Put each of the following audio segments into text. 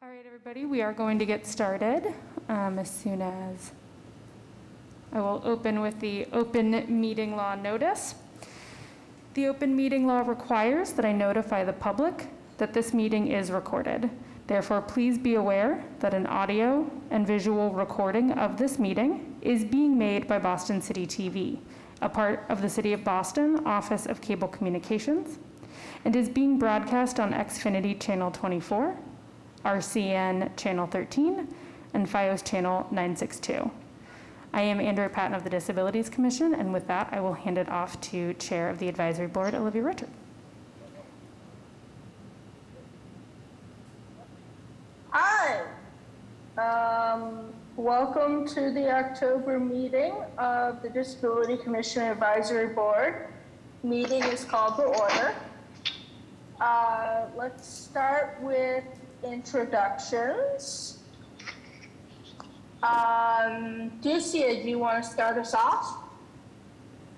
All right, everybody, we are going to get started as soon as I will open with the open meeting law notice. The open meeting law requires that I notify the public that this meeting is recorded. Therefore, please be aware that an audio and visual recording of this meeting is being made by Boston City TV, a part of the City of Boston Office of Cable Communications, and is being broadcast on Xfinity Channel 24, RCN Channel 13, and FiOS Channel 962. I am Andrea Patton of the Disabilities Commission, and with that, I will hand it off to Chair of the Advisory Board, Olivia Richard. Hi. Welcome to the October meeting of the Disability Commission Advisory Board. Meeting is called to order. Let's start with introductions. Ducia, do you want to start us off?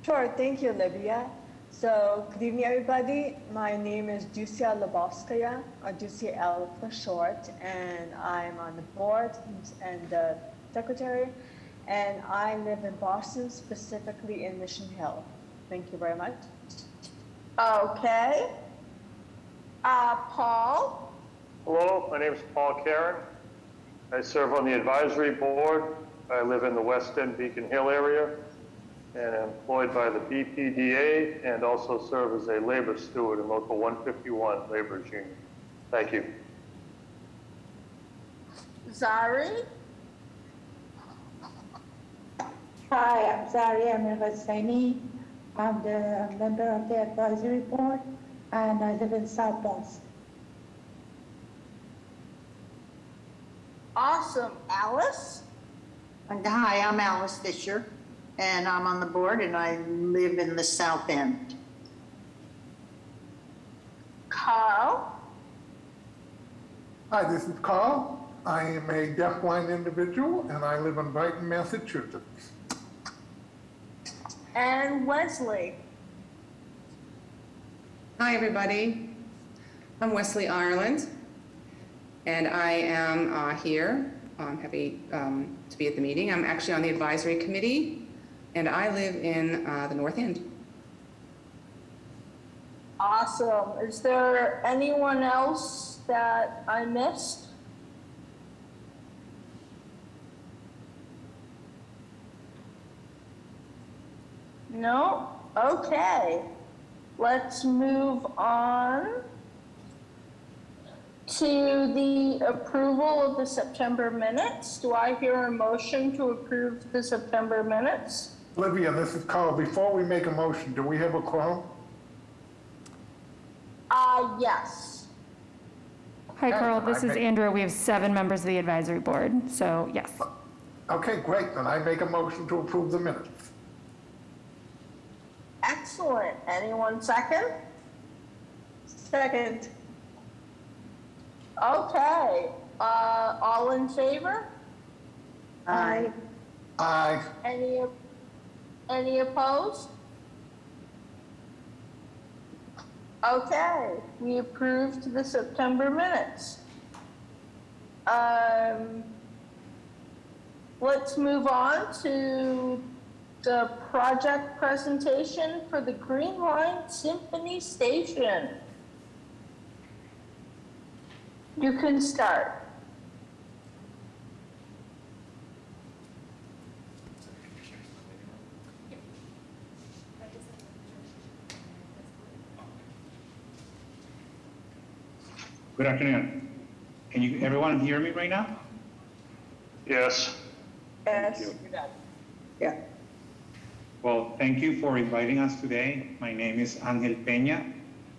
Sure, thank you, Olivia. So, good evening, everybody. My name is Ducia Lebovskaya, or Ducia L for short, and I'm on the board and the secretary, and I live in Boston, specifically in Mission Hill. Thank you very much. Okay. Paul? Hello, my name is Paul Karen. I serve on the advisory board. I live in the West End Beacon Hill area and am employed by the BPDA and also serve as a labor steward in Local 151 Laborers Union. Thank you. Zari? Hi, I'm Zari Amir-Hosseini. I'm the member of the advisory board, and I live in South Boston. Awesome. Alice? And hi, I'm Alice Fisher, and I'm on the board, and I live in the South End. Carl? Hi, this is Carl. I am a deafblind individual, and I live in Brighton, Massachusetts. And Wesley? Hi, everybody. I'm Wesley Ireland, and I am here. I'm happy to be at the meeting. I'm actually on the advisory committee, and I live in the North End. Awesome. Is there anyone else that I missed? No? Okay. Let's move on to the approval of the September minutes. Do I hear a motion to approve the September minutes? Olivia, this is Carl. Before we make a motion, do we have a quorum? Yes. Hi, Carl, Okay, this is Andrea. We have 7 members of the advisory board, so yes. Okay, great. Then I make a motion to approve the minutes. Excellent. Anyone second? Second. Okay. All in favor? Aye. Aye. Any opposed? Okay, we approved the September minutes. Let's move on to the project presentation for the Green Line Symphony Station. You can start. Good afternoon. Can everyone hear me right now? Yes. Yes. Yeah. Well, thank you for inviting us today. My name is Angel Peña.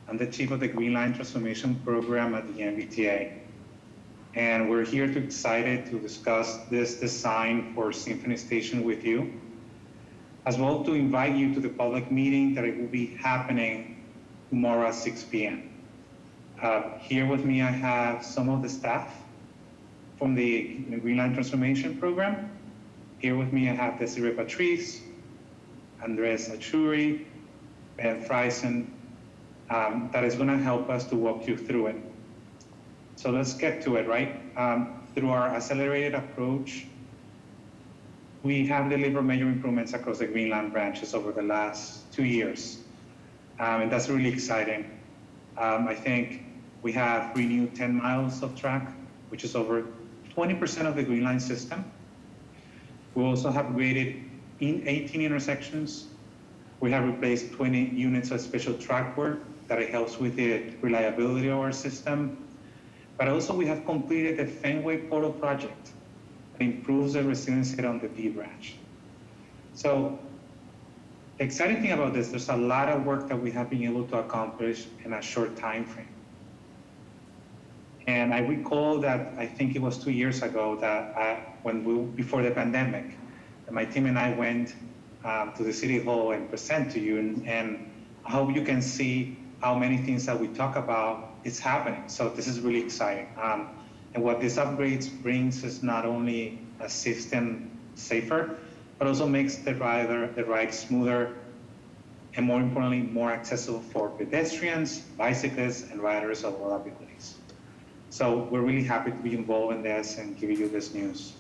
I'm the chief of the Green Line Transformation Program at the MBTA. And we're here excited to discuss this design for Symphony Station with you, as well to invite you to the public meeting that it will be happening tomorrow at 6 p.m. Here with me, I have some of the staff from the Green Line Transformation Program. Here with me, I have Desiree Patrice, Andres Achuri, Ben Friesen, that is going to help us to walk you through it. So let's get to it, right? Through our accelerated approach, we have delivered major improvements across the Green Line branches over the last 2 years. And that's really exciting. I think we have renewed 10 miles of track, which is over 20% of the Green Line system. We also have graded in 18 intersections. We have replaced 20 units of special track work that helps with the reliability of our system. But also we have completed the Fenway Portal project that improves the resiliency on the D branch. So the exciting thing about this, there's a lot of work that we have been able to accomplish in a short time frame. And I recall that, I think it was 2 years ago that before the pandemic, my team and I went to the City Hall and present to you, and I hope you can see how many things that we talk about is happening. So this is really exciting. And what these upgrades brings is not only a system safer, but also makes the ride smoother, and more importantly, more accessible for pedestrians, bicyclists, and riders of all abilities. So we're really happy to be involved in this and giving you this news.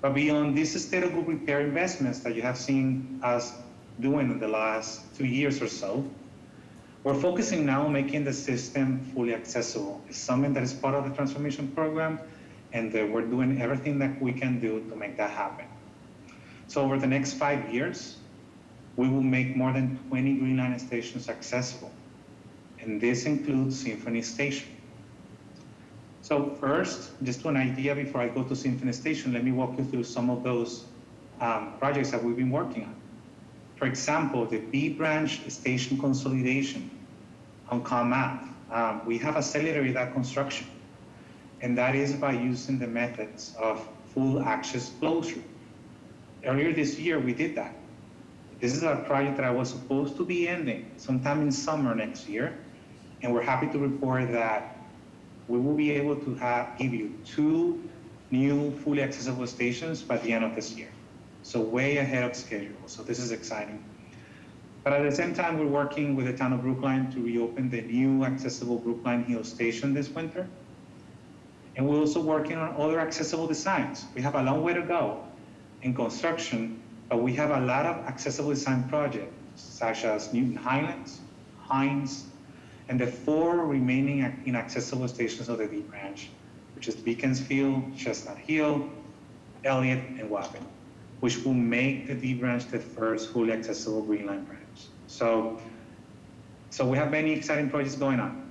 But beyond these state of good repair investments that you have seen us doing in the last 2 years or so, we're focusing now on making the system fully accessible. It's something that is part of the transformation program, and we're doing everything that we can do to make that happen. So over the next 5 years, we will make more than 20 Green Line stations accessible, and this includes Symphony Station. So first, just an idea before I go to Symphony Station, let me walk you through some of those projects that we've been working on. For example, the B branch station consolidation on ComAv. We have accelerated that construction, and that is by using the methods of full access closure. Earlier this year, we did that. This is a project that was supposed to be ending sometime in summer next year, and we're happy to report that we will be able to give you 2 new fully accessible stations by the end of this year. So way ahead of schedule, so this is exciting. But at the same time, we're working with the town of Brookline to reopen the new accessible Brookline Hill Station this winter. And we're also working on other accessible designs. We have a long way to go in construction, but we have a lot of accessible design projects, such as Newton Highlands, Hines, and the 4 remaining inaccessible stations of the D branch, which is Beaconsfield, Chestnut Hill, Elliott, and Wapping, which will make the D branch the first fully accessible Green Line branch. So we have many exciting projects going on.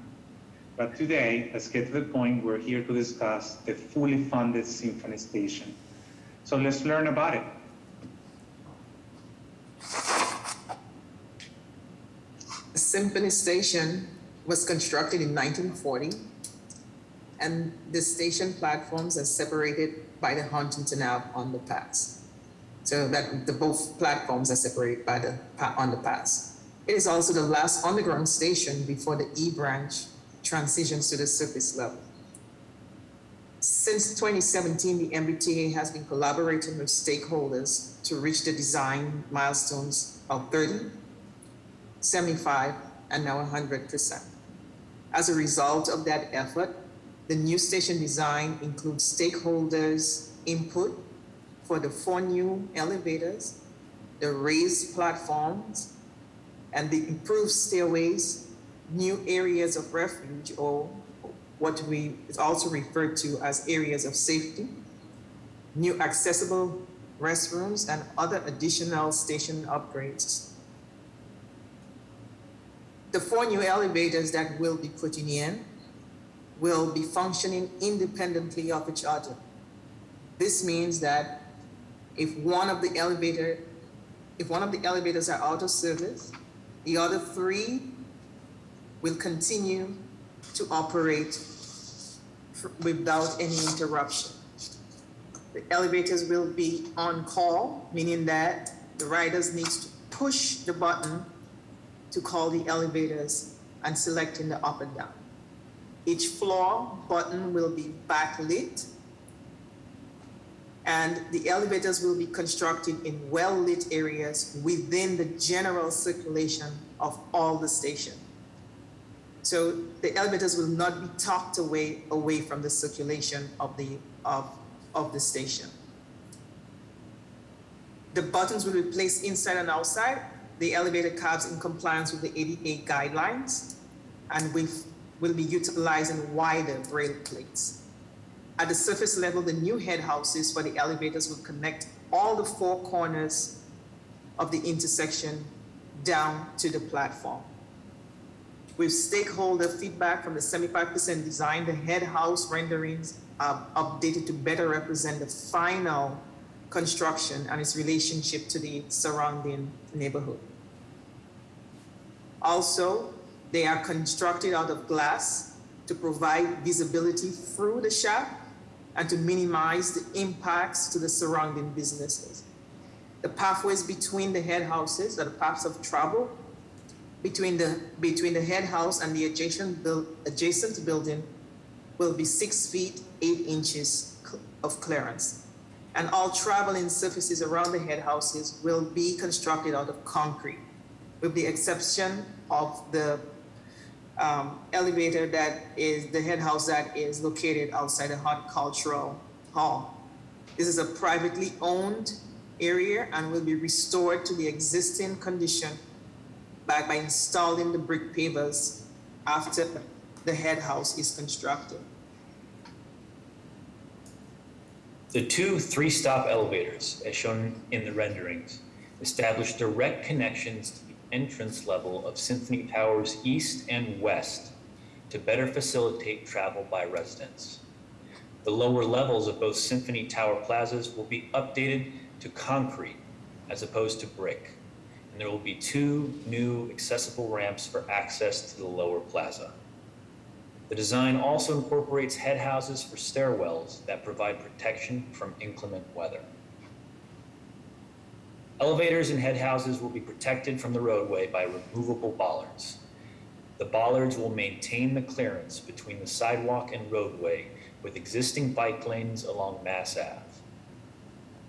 But today, let's get to the point. We're here to discuss the fully funded Symphony Station. So let's learn about it. The Symphony Station was constructed in 1940, and the station platforms are separated by the Huntington Ave underpass. So that both platforms are separated by the underpass. It is also the last underground station before the E branch transitions to the surface level. Since 2017, the MBTA has been collaborating with stakeholders to reach the design milestones of 30, 75, and now 100%. As a result of that effort, the new station design includes stakeholders' input for the 4 new elevators, the raised platforms, and the improved stairways, new areas of refuge, or what is also referred to as areas of safety, new accessible restrooms, and other additional station upgrades. The 4 new elevators that we'll be putting in will be functioning independently of each other. This means that if one of the elevators are out of service, the other 3 will continue to operate without any interruption. The elevators will be on call, meaning that the riders need to push the button to call the elevators and selecting the up and down. Each floor button will be backlit, and the elevators will be constructed in well-lit areas within the general circulation of all the stations. So the elevators will not be tucked away from the circulation of the station. The buttons will be placed inside and outside the elevator cabs in compliance with the ADA guidelines, and will be utilizing wider braille plates. At the surface level, the new head houses for the elevators will connect all the four corners of the intersection down to the platform. With stakeholder feedback from the 75% design, the head house renderings are updated to better represent the final construction and its relationship to the surrounding neighborhood. Also, they are constructed out of glass to provide visibility through the shaft and to minimize the impacts to the surrounding businesses. The pathways between the head houses, or the paths of travel between the head house and the adjacent building, will be 6 feet 8 inches of clearance. And all traveling surfaces around the head houses will be constructed out of concrete, with the exception of the elevator that is the head house that is located outside the horticultural hall. This is a privately owned area and will be restored to the existing condition by installing the brick pavers after the head house is constructed. The two 3-stop elevators, as shown in the renderings, establish direct connections to the entrance level of Symphony Towers East and West to better facilitate travel by residents. The lower levels of both Symphony Tower plazas will be updated to concrete as opposed to brick, and there will be 2 new accessible ramps for access to the lower plaza. The design also incorporates head houses for stairwells that provide protection from inclement weather. Elevators and head houses will be protected from the roadway by removable bollards. The bollards will maintain the clearance between the sidewalk and roadway with existing bike lanes along Mass Ave.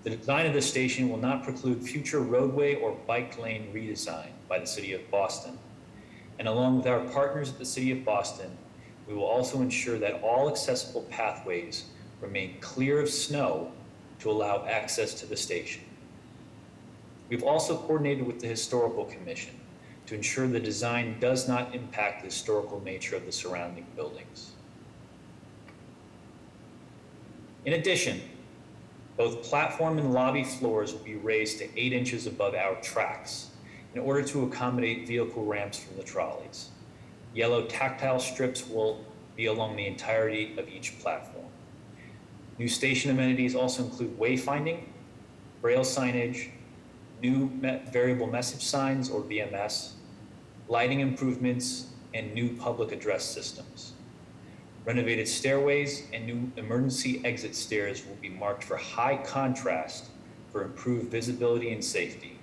The design of the station will not preclude future roadway or bike lane redesign by the City of Boston. And along with our partners at the City of Boston, we will also ensure that all accessible pathways remain clear of snow to allow access to the station. We've also coordinated with the Historical Commission to ensure the design does not impact the historical nature of the surrounding buildings. In addition, both platform and lobby floors will be raised to 8 inches above our tracks in order to accommodate vehicle ramps from the trolleys. Yellow tactile strips will be along the entirety of each platform. New station amenities also include wayfinding, braille signage, new variable message signs or VMS, lighting improvements, and new public address systems. Renovated stairways and new emergency exit stairs will be marked for high contrast for improved visibility and safety.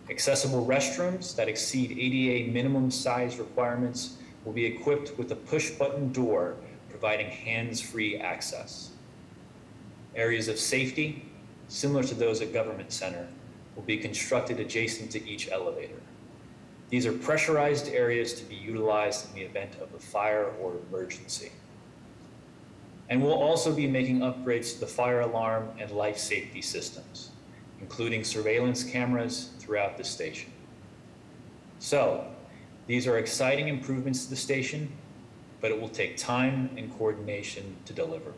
Accessible restrooms that exceed ADA minimum size requirements will be equipped with a push-button door providing hands-free access. Areas of safety, similar to those at Government Center, will be constructed adjacent to each elevator. These are pressurized areas to be utilized in the event of a fire or emergency. And we'll also be making upgrades to the fire alarm and life safety systems, including surveillance cameras throughout the station. So, these are exciting improvements to the station, but it will take time and coordination to deliver.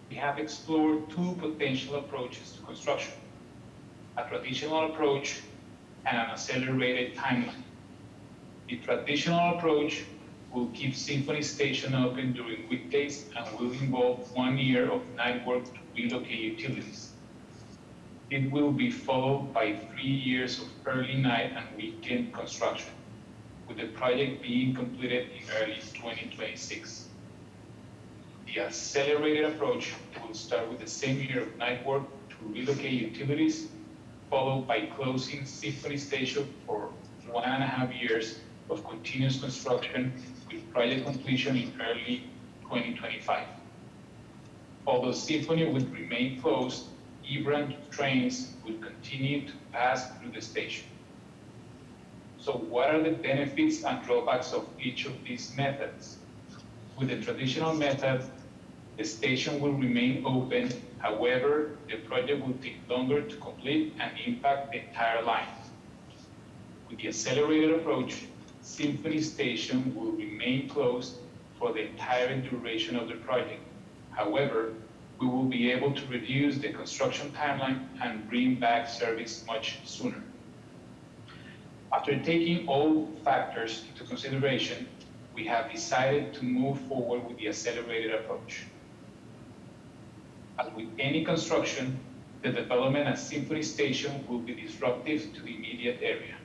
We have explored 2 potential approaches to construction: a traditional approach and an accelerated timeline. The traditional approach will keep Symphony Station open during weekdays and will involve 1 year of night work to relocate utilities. It will be followed by 3 years of early night and weekend construction, with the project being completed in early 2026. The accelerated approach will start with the same year of night work to relocate utilities, followed by closing Symphony Station for 1.5 years of continuous construction with project completion in early 2025. Although Symphony will remain closed, E-Branch trains will continue to pass through the station. So what are the benefits and drawbacks of each of these methods? With the traditional method, the station will remain open. However, the project will take longer to complete and impact the entire line. With the accelerated approach, Symphony Station will remain closed for the entire duration of the project. However, we will be able to reduce the construction timeline and bring back service much sooner. After taking all factors into consideration, we have decided to move forward with the accelerated approach. As with any construction, the development at Symphony Station will be disruptive to the immediate area.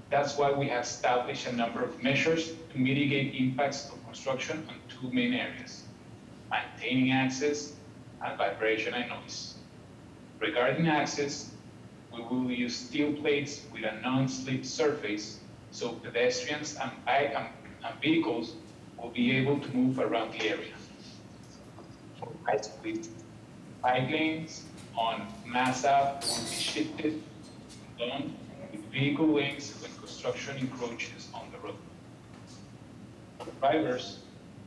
That's why we have established a number of measures to mitigate impacts of construction on two main areas: maintaining access and vibration and noise. Regarding access, we will use steel plates with a non-slip surface so pedestrians and vehicles will be able to move around the area. For high-speed bike lanes on Mass Ave will be shifted along with vehicle lanes when construction encroaches on the road. For drivers,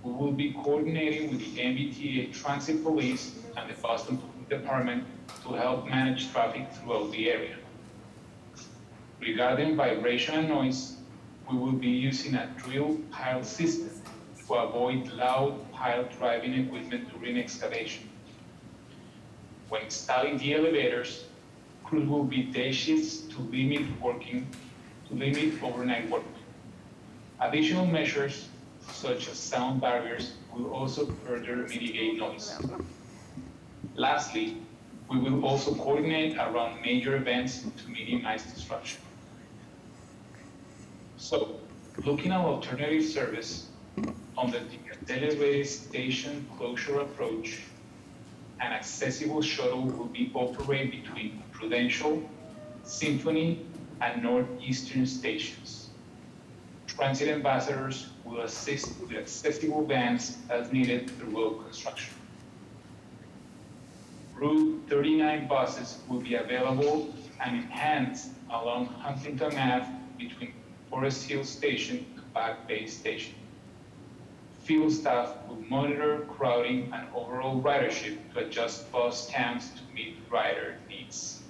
we will be coordinating with the MBTA Transit Police and the Boston Police Department to help manage traffic throughout the area. Regarding vibration and noise, we will be using a drill pile system to avoid loud pile driving equipment during excavation. When installing the elevators, crews will be day shifts to limit overnight work. Additional measures such as sound barriers will also further mitigate noise. Lastly, we will also coordinate around major events to minimize disruption. So, looking at alternative service under the accelerated station closure approach, an accessible shuttle will be operated between Prudential, Symphony, and Northeastern stations. Transit ambassadors will assist with accessible vans as needed throughout construction. Route 39 buses will be available and enhanced along Huntington Ave between Forest Hill Station to Back Bay Station. Field staff will monitor crowding and overall ridership to adjust bus counts to meet rider needs.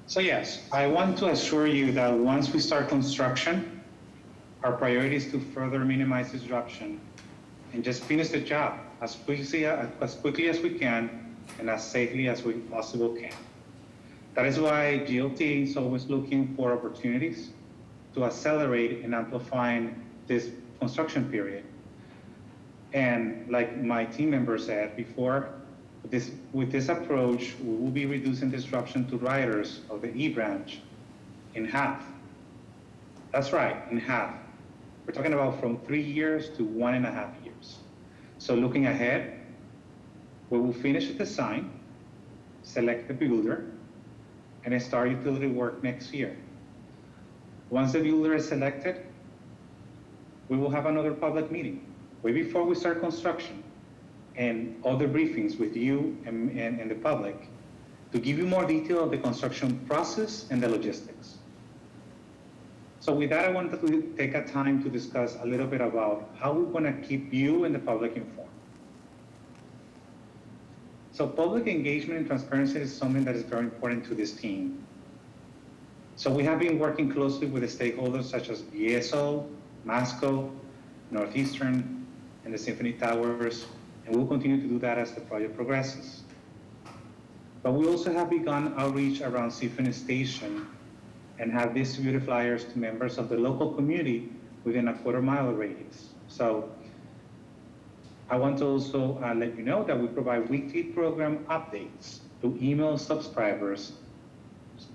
So yes, I want to assure you that once we start construction, our priority is to further minimize disruption and just finish the job as quickly as we can and as safely as we possibly can. That is why GLT is always looking for opportunities to accelerate and amplify this construction period. And like my team member said before, with this approach, we will be reducing disruption to riders of the E-Branch in half. That's right, in half. We're talking about from 3 years to 1.5 years. So looking ahead, we will finish the design, select the builder, and start utility work next year. Once the builder is selected, we will have another public meeting way before we start construction and other briefings with you and the public to give you more detail of the construction process and the logistics. So with that, I wanted to take a time to discuss a little bit about how we're going to keep you and the public informed. So public engagement and transparency is something that is very important to this team. So we have been working closely with the stakeholders such as VSO, Masco, Northeastern, and the Symphony Towers, and we'll continue to do that as the project progresses. But we also have begun outreach around Symphony Station and have distributed flyers to members of the local community within a 1/4 mile radius. So I want to also let you know that we provide weekly program updates to email subscribers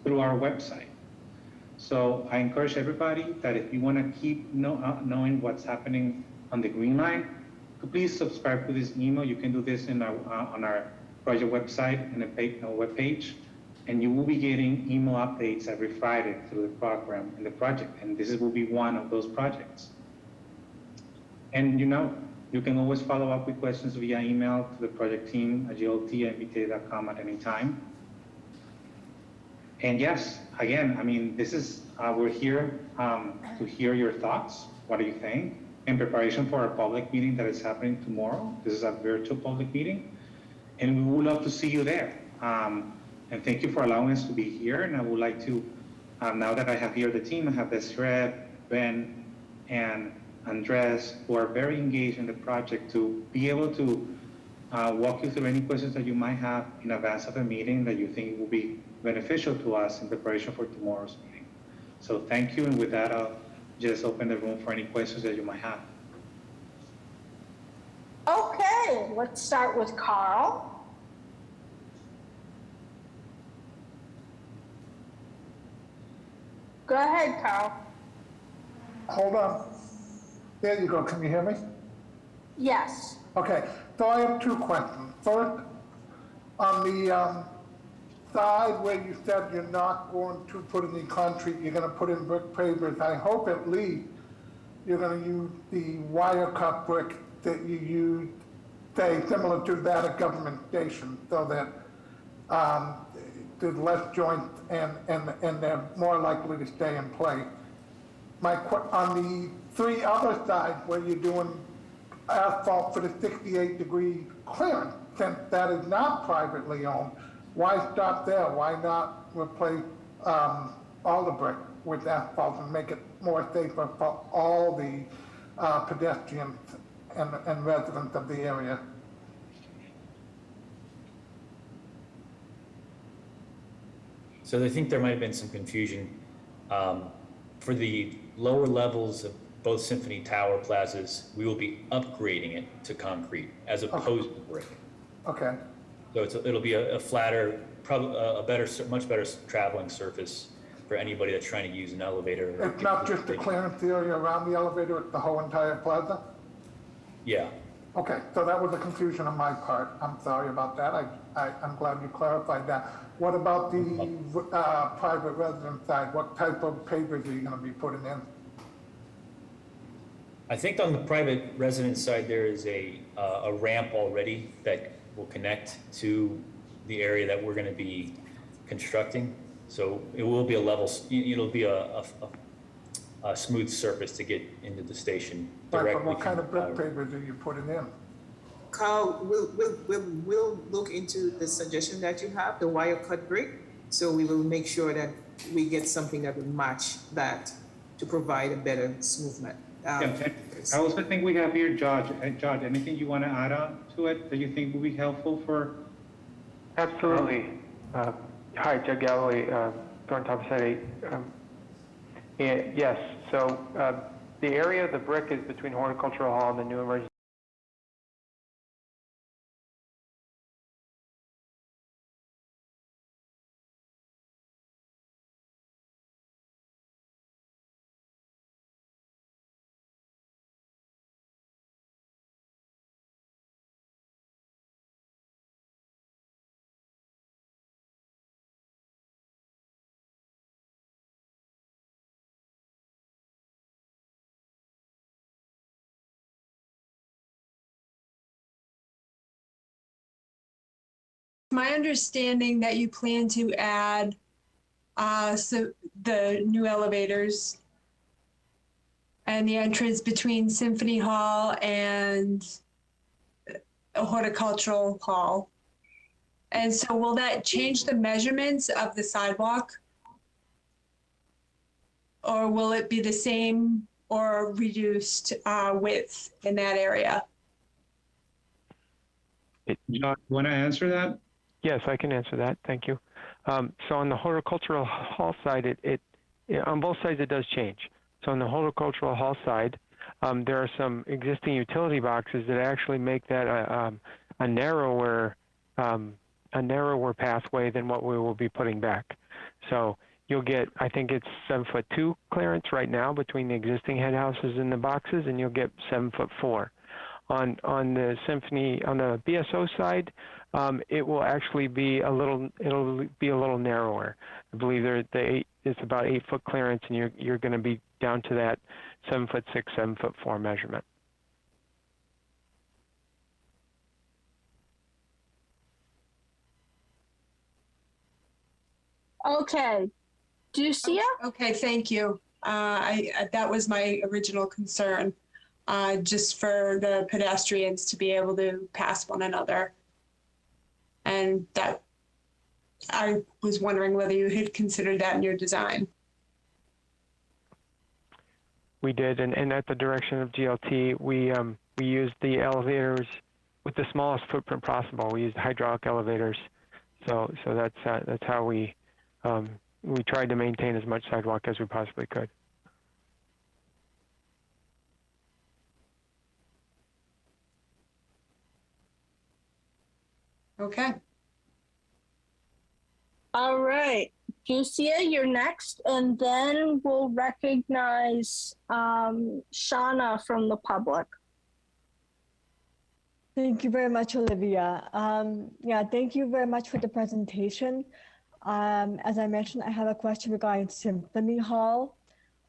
through our website. So I encourage everybody that if you want to keep knowing what's happening on the Green Line, to please subscribe to this email. You can do this on our project website and the webpage, and you will be getting email updates every Friday through the program and the project. And this will be one of those projects. And You can always follow up with questions via email to the project team at glt@mbta.com at any time. And yes, again, I mean, this is, we're here to hear your thoughts. What do you think? In preparation for our public meeting that is happening tomorrow. This is a virtual public meeting, and we would love to see you there. And thank you for allowing us to be here. And I would like to, now that I have here the team, I have Desiree, Ben, and Andres, who are very engaged in the project, to be able to walk you through any questions that you might have in advance of a meeting that you think will be beneficial to us in preparation for tomorrow's meeting. So thank you, and with that, I'll just open the room for any questions that you might have. Okay, let's start with Carl. Go ahead, Carl. Hold on. There you go. Can you hear me? Yes. Okay, so I have two questions. First, on the side where you said you're not going to put in the concrete, you're going to put in brick pavers, I hope at least you're going to use the wire cut brick that you use, say, similar to that at Government Station, so that there's less joints and they're more likely to stay in place. On the three other sides where you're doing asphalt for the 68-degree clearance, since that is not privately owned, why stop there? Why not replace all the brick with asphalt and make it more safer for all the pedestrians and residents of the area? So I think there might have been some confusion. For the lower levels of both Symphony Tower plazas, we will be upgrading it to concrete as opposed to brick. Okay. So it'll be a flatter, probably a better, much better traveling surface for anybody that's trying to use an elevator. It's not just the clearance area around the elevator, it's the whole entire plaza? Yeah. Okay, so that was a confusion on my part. I'm sorry about that. I'm glad you clarified that. What about the private residence side? What type of pavers are you going to be putting in? I think on the private residence side, there is a ramp already that will connect to the area that we're going to be constructing. So it will be a level, it'll be a smooth surface to get into the station directly. Right, but what kind of brick pavers are you putting in? Carl, we'll look into the suggestion that you have, the wire cut brick. So we will make sure that we get something that will match that to provide a better movement. I also think we have here, George, anything you want to add on to it that you think will be helpful for? Absolutely. Hi, Jed Galloway, Thornton Town Site 8. Yes, so the area of the brick is between Horticultural Hall and the new emergency. My understanding that you plan to add the new elevators and the entrance between Symphony Hall and Horticultural Hall. And so will that change the measurements of the sidewalk? Or will it be the same or reduced width in that area? John, you want to answer that? Yes, I can answer that. Thank you. So on the Horticultural Hall side, on both sides it does change. So on the Horticultural Hall side, there are some existing utility boxes that actually make that a narrower pathway than what we will be putting back. So you'll get, I think it's 7'2" clearance right now between the existing head houses and the boxes, and you'll get 7'4". On the Symphony, on the BSO side, it will actually be it'll be a little narrower. I believe it's about 8-foot clearance, and you're going to be down to that 7'6", 7'4" measurement. Okay. Ducia? Okay, thank you. That was my original concern, just for the pedestrians to be able to pass one another. And that, I was wondering whether you had considered that in your design. We did, and at the direction of GLT, we used the elevators with the smallest footprint possible. We used hydraulic elevators, so that's how we tried to maintain as much sidewalk as we possibly could. Okay. All right. Ducia, you're next, and then we'll recognize Shauna from the public. Thank you very much, Olivia. Yeah, thank you very much for the presentation. As I mentioned, I have a question regarding Symphony Hall.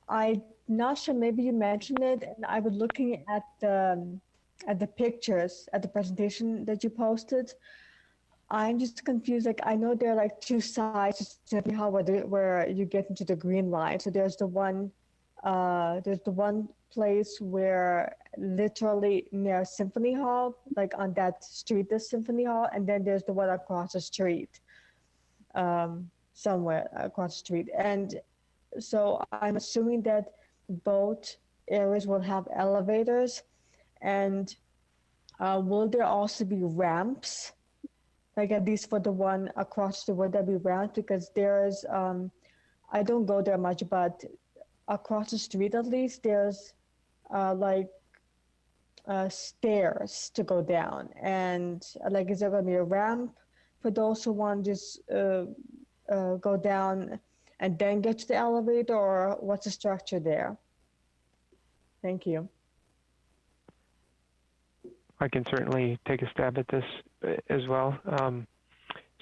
I'm not sure, maybe you mentioned it, and I was looking at the pictures at the presentation that you posted. I'm just confused. Like, I know there are like two sides to Symphony Hall where you get into the green line. So there's the one place where literally near Symphony Hall, like on that street, there's Symphony Hall, and then there's the one across the street, somewhere across the street. And so I'm assuming that both areas will have elevators, and will there also be ramps? Like at least for the one across the road, there'll be ramps, because there's, I don't go there much, but across the street at least, there's stairs to go down. And like, is there gonna be a ramp for those who want to just go down and then get to the elevator, or what's the structure there? Thank you. I can certainly take a stab at this as well.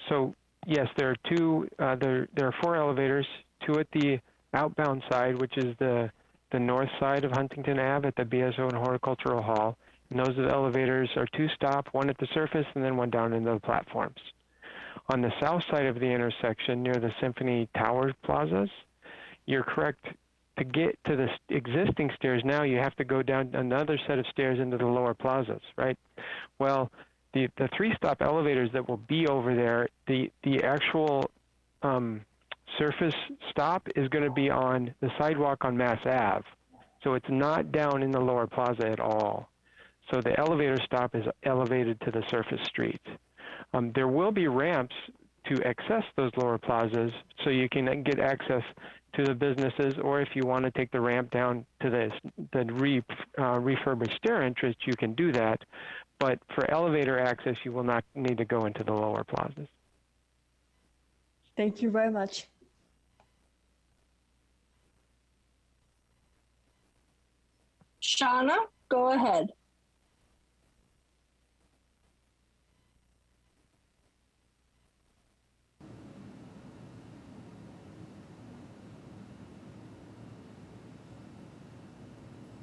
So yes, there are two. There are 4 elevators. 2 at the outbound side, which is the north side of Huntington Ave at the BSO and Horticultural Hall. And those elevators are 2-stop, one at the surface and then one down into the platforms. On the south side of the intersection near the Symphony Tower plazas, you're correct. To get to the existing stairs now, you have to go down another set of stairs into the lower plazas, right? Well, the 3-stop elevators that will be over there, the actual surface stop is going to be on the sidewalk on Mass Ave. So it's not down in the lower plaza at all. So the elevator stop is elevated to the surface street. There will be ramps to access those lower plazas, so you can get access to the businesses, or if you want to take the ramp down to the refurbished stair entrance, you can do that. But for elevator access, you will not need to go into the lower plazas. Thank you very much. Shauna, go ahead.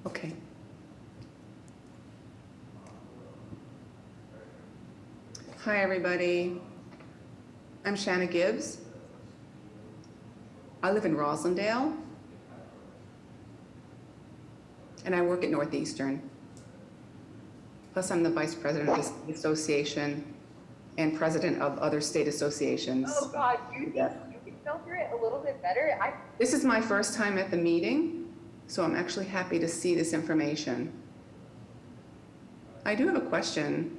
Okay. Hi, everybody. I'm Shanna Gibbs. I live in Roslindale, and I work at Northeastern. Plus, I'm the vice president of the association and president of other state associations. Oh, God, you can filter it a little bit better. This is my first time at the meeting, so I'm actually happy to see this information. I do have a question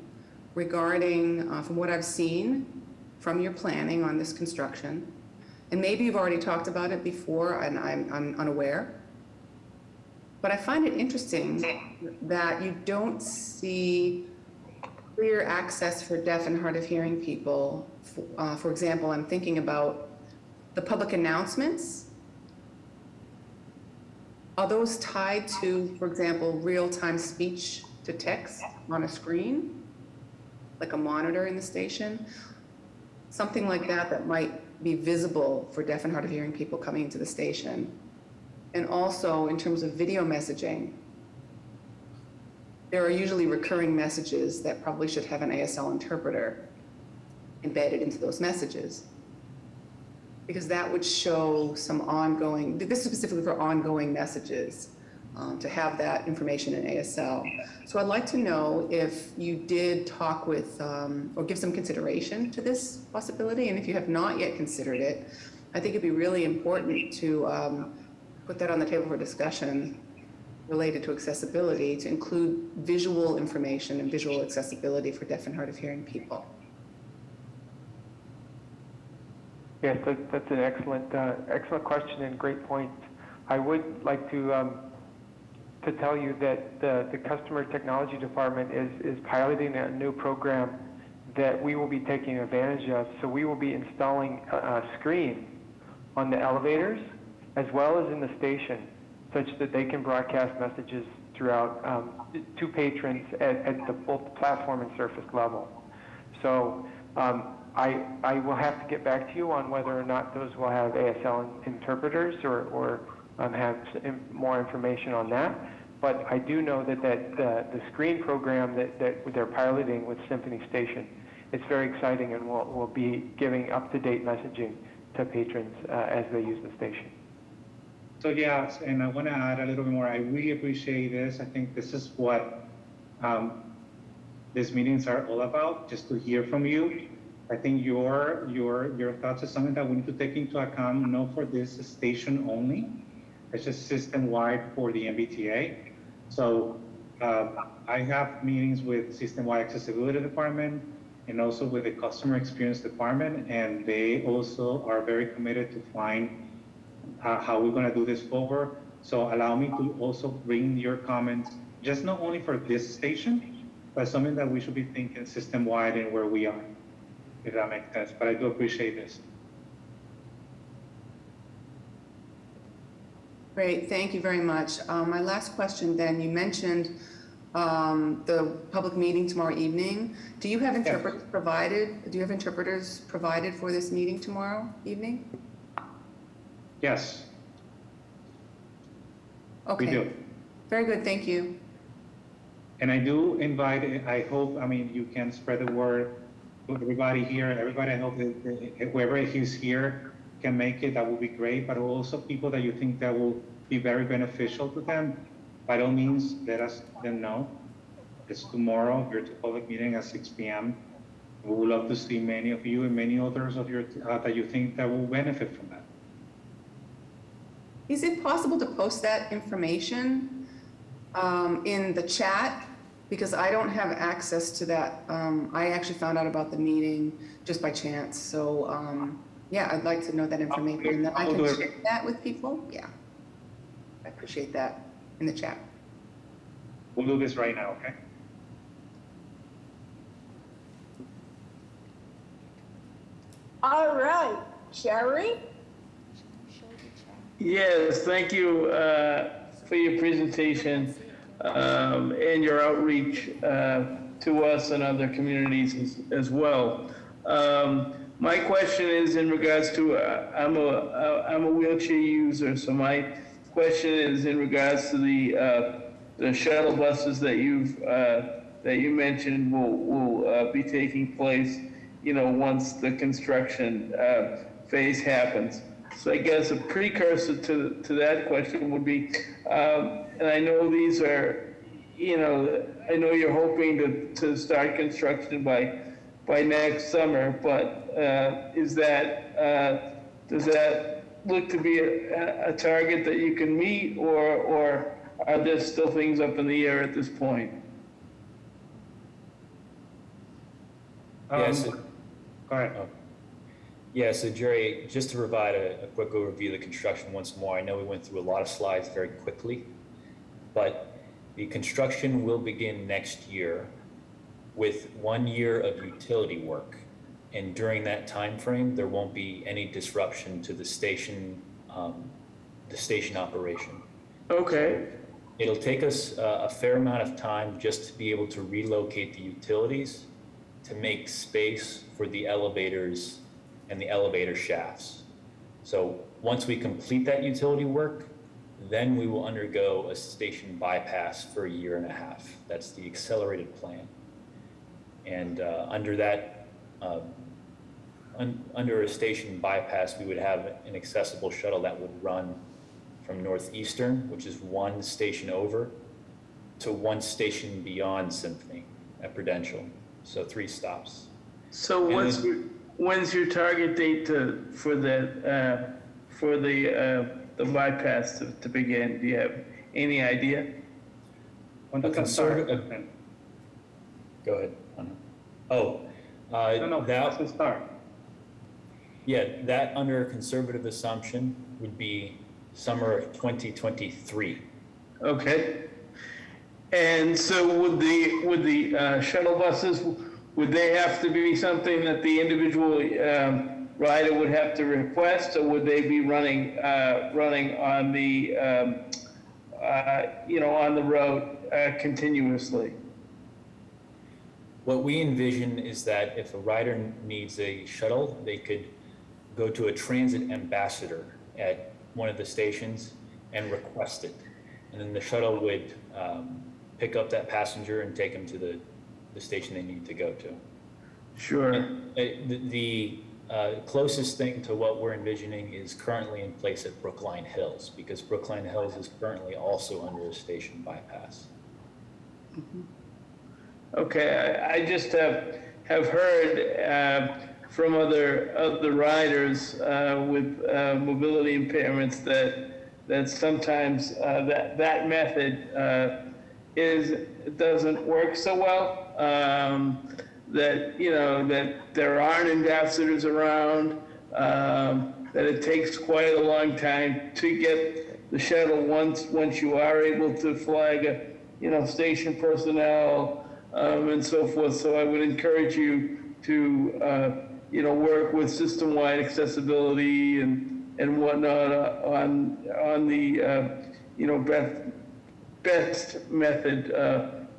regarding, from what I've seen from your planning on this construction, and maybe you've already talked about it before and I'm unaware, but I find it interesting that you don't see clear access for deaf and hard of hearing people. For example, I'm thinking about the public announcements. Are those tied to, for example, real-time speech to text on a screen, like a monitor in the station? Something like that might be visible for deaf and hard of hearing people coming into the station. And also in terms of video messaging, there are usually recurring messages that probably should have an ASL interpreter embedded into those messages. because that would show some ongoing, this is specifically for ongoing messages, to have that information in ASL. So I'd like to know if you did talk with, or give some consideration to this possibility, and if you have not yet considered it, I think it'd be really important to put that on the table for discussion related to accessibility, to include visual information and visual accessibility for deaf and hard of hearing people. Yes, that's an excellent question and great point. I would like to tell you that the customer technology department is piloting a new program that we will be taking advantage of. So we will be installing a screen on the elevators as well as in the station, such that they can broadcast messages throughout to patrons at both the platform and surface level. So I will have to get back to you on whether or not those will have ASL interpreters or have more information on that. But I do know that the screen program that they're piloting with Symphony Station, it's very exciting, and we'll be giving up-to-date messaging to patrons as they use the station. So yeah, and I want to add a little bit more. I really appreciate this. I think this is what these meetings are all about, just to hear from you. I think your thoughts is something that we need to take into account, not for this station only. It's just system-wide for the MBTA. So I have meetings with system-wide accessibility department and also with the customer experience department, and they also are very committed to find how we're going to do this forward. So allow me to also bring your comments, just not only for this station, but something that we should be thinking system-wide and where we are, if that makes sense. But I do appreciate this. Great, thank you very much. My last question then, you mentioned the public meeting tomorrow evening. Do you have interpreters provided? Do you have interpreters provided for this meeting tomorrow evening? Yes. Okay. We do. Very good, thank you. And I do invite, I hope, I mean, you can spread the word to everybody here. Everybody, I hope that whoever is here can make it, that would be great. But also people that you think that will be very beneficial to them, by all means, let them know. It's tomorrow, virtual public meeting at 6 p.m. We would love to see many of you and many others of your that you think that will benefit from that. Is it possible to post that information in the chat? Because I don't have access to that. I actually found out about the meeting just by chance. So yeah, I'd like to know that information, and that I can share that with people. Yeah, I appreciate that in the chat. We'll do this right now, okay? All right, Jerry? Yes, thank you for your presentation and your outreach to us and other communities as well. My question is in regards to, I'm a wheelchair user, so my question is in regards to the shuttle buses that you mentioned will be taking place, you know, once the construction phase happens. So I guess a precursor to that question would be, and I know these are, you know, I know you're hoping to start construction by next summer, but does that look to be a target that you can meet, or are there still things up in the air at this point? Yes. Go ahead. Yeah, so Jerry, just to provide a quick overview of the construction once more, I know we went through a lot of slides very quickly, but the construction will begin next year with 1 year of utility work. And during that time frame, there won't be any disruption to the station operation. Okay. It'll take us a fair amount of time just to be able to relocate the utilities to make space for the elevators and the elevator shafts. So once we complete that utility work, then we will undergo a station bypass for 1.5 years. That's the accelerated plan. And under that under a station bypass, we would have an accessible shuttle that would run from Northeastern, which is one station over, to one station beyond Symphony at Prudential. So 3 stops. So when's your target date for the bypass to begin? Do you have any idea? A conservative. Go ahead. Oh, No, that that's a start. Yeah, that under a conservative assumption would be summer of 2023. Okay. And so would the shuttle buses, would they have to be something that the individual rider would have to request, or would they be running on the on the road continuously? What we envision is that if a rider needs a shuttle, they could go to a transit ambassador at one of the stations and request it. And then the shuttle would pick up that passenger and take them to the station they need to go to. Sure. And, the closest thing to what we're envisioning is currently in place at Brookline Hills, because Brookline Hills is currently also under a station bypass. Mm-hmm. Okay, I just have heard from other riders with mobility impairments that sometimes that method doesn't work so well. That that there aren't ambassadors around. That it takes quite a long time to get the shuttle once you are able to flag station personnel. And so forth. So I would encourage you to, work with system-wide accessibility and whatnot on the, best method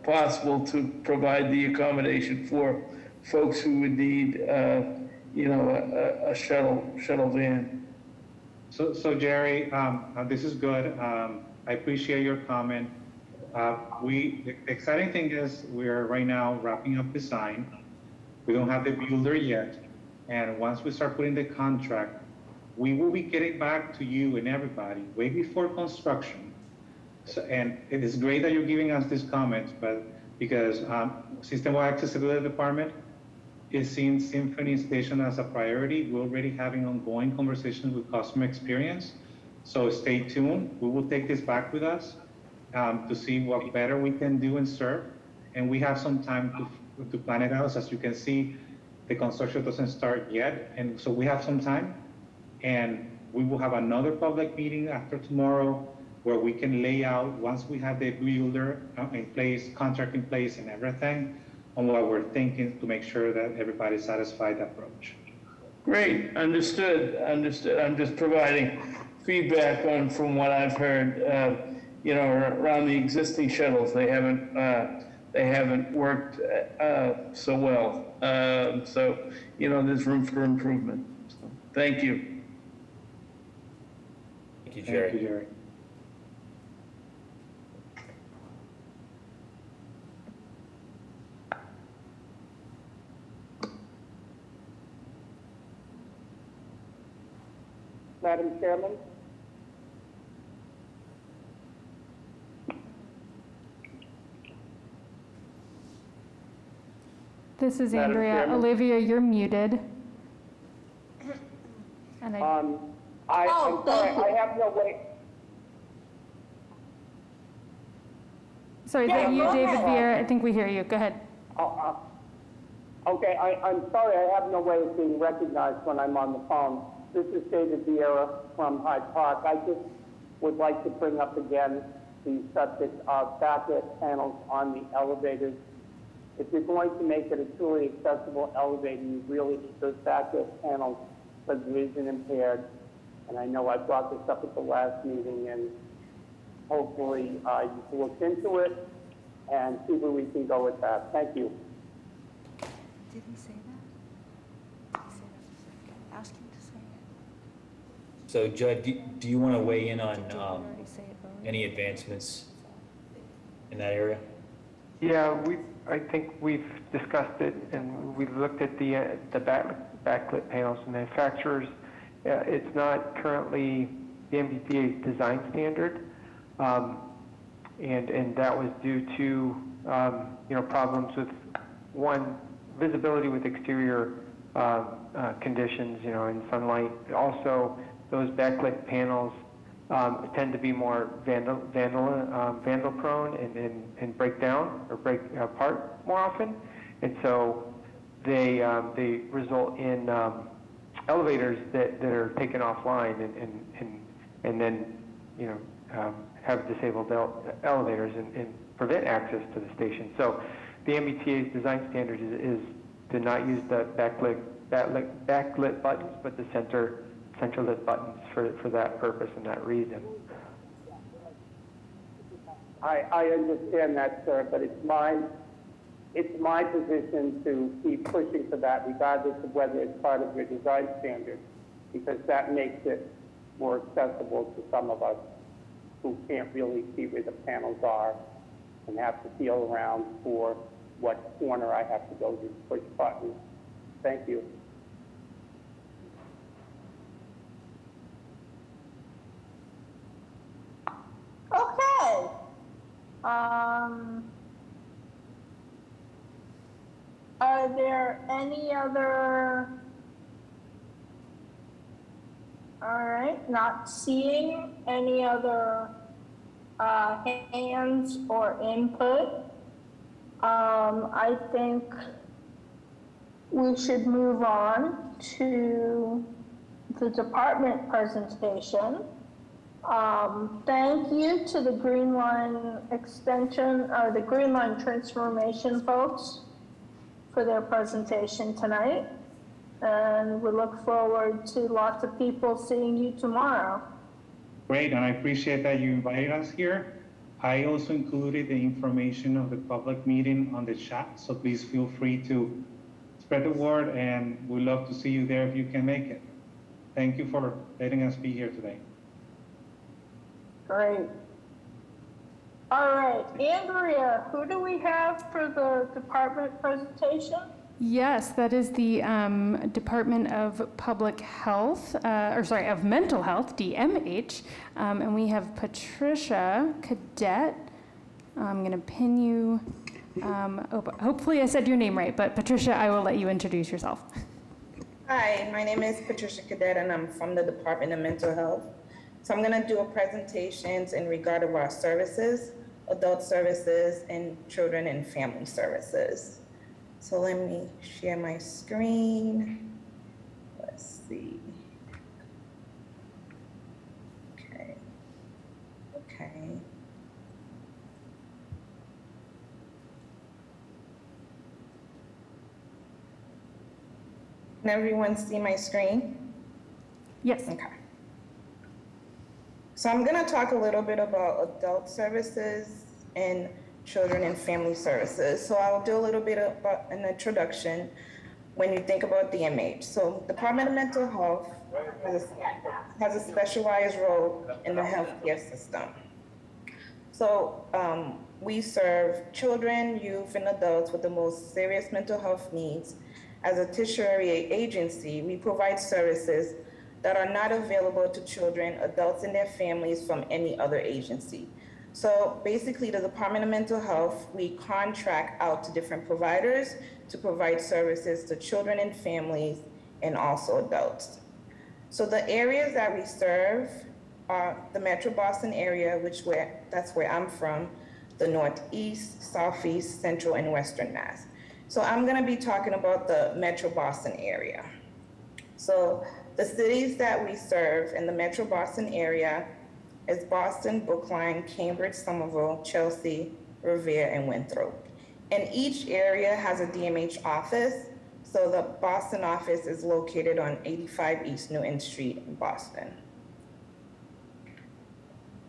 possible to provide the accommodation for folks who would need, a shuttle van. So Jerry, this is good. I appreciate your comment. The exciting thing is we're right now wrapping up design. We don't have the builder yet. And once we start putting the contract, we will be getting back to you and everybody way before construction. So, and it is great that you're giving us these comments, but because System-Wide Accessibility Department is seeing Symphony Station as a priority, we're already having ongoing conversations with customer experience. So stay tuned. We will take this back with us. To see what better we can do and serve. And we have some time to plan it out. As you can see, the construction doesn't start yet. And so we have some time. And we will have another public meeting after tomorrow where we can lay out, once we have the builder in place, contract in place and everything, on what we're thinking to make sure that everybody's satisfied approach. Great, understood. I'm just providing feedback from what I've heard. Around the existing shuttles, they haven't worked so well. So there's room for improvement. So, thank you. Thank you, Jerry. Thank you, Jerry. Madam Chairman? This is Madam Andrea. Chairman? Olivia, you're muted. And I'm sorry, I have no way. sorry, is Yeah, that you, go David ahead. Vieira? I think we hear you. Go ahead. Okay, I'm sorry, I have no way of being recognized when I'm on the phone. This is David Vieira from Hyde Park. I just would like to bring up again the subject of backlit panels on the elevators. If you're going to make it a truly accessible elevator, you really need those backlit panels for the vision impaired. And I know I brought this up at the last meeting, and hopefully you can look into it and see where we can go with that. Thank you. Did he say that? He said it. Ask him to say it. So Judd, do you want to weigh in on Did he already say it, Bowie? any advancements in that area? Yeah, I think we've discussed it, and we've looked at the backlit panels from manufacturers. It's not currently the MBTA's design standard, and that was due to problems with, one, visibility with exterior conditions, in sunlight. Also, those backlit panels tend to be more vandal prone and break down or break apart more often, and so they result in elevators that are taken offline and then have disabled elevators and prevent access to the station. So the MBTA's design standard is to not use the backlit buttons, but the center lit buttons for that purpose and that reason. I understand that, sir, but it's my position to keep pushing for that regardless of whether it's part of your design standard, because that makes it more accessible to some of us who can't really see where the panels are and have to feel around for what corner I have to go to push buttons. Thank you. Okay. Are there any other? All right, not seeing any other hands or input. I think we should move on to the department presentation. Thank you to the Green Line Extension, or the Green Line Transformation folks for their presentation tonight. And we look forward to lots of people seeing you tomorrow. Great, and I appreciate that you invited us here. I also included the information of the public meeting on the chat, so please feel free to spread the word, and we'd love to see you there if you can make it. Thank you for letting us be here today. Great. All right, Andrea, who do we have for the department presentation? Yes, that is the Department of Public Health, of Mental Health, DMH, and we have Patricia Cadet. I'm going to pin you. Hopefully I said your name right, but Patricia, I will let you introduce yourself. Hi, my name is Patricia Cadet, and I'm from the Department of Mental Health. So I'm going to do a presentation in regard of our services, adult services, and children and family services. So let me share my screen. Let's see. Okay. Can everyone see my screen? Yes. Okay. So I'm going to talk a little bit about adult services and children and family services. So I'll do a little bit about an introduction when you think about DMH. So Department of Mental Health has a specialized role in the healthcare system. So we serve children, youth, and adults with the most serious mental health needs. As a tertiary agency, we provide services that are not available to children, adults, and their families from any other agency. So basically, the Department of Mental Health, we contract out to different providers to provide services to children and families and also adults. So the areas that we serve are the Metro Boston area, that's where I'm from, the Northeast, Southeast, Central, and Western Mass. So I'm gonna be talking about the Metro Boston area. So the cities that we serve in the Metro Boston area is Boston, Brookline, Cambridge, Somerville, Chelsea, Revere, and Winthrop. And each area has a DMH office. So the Boston office is located on 85 East Newton Street in Boston.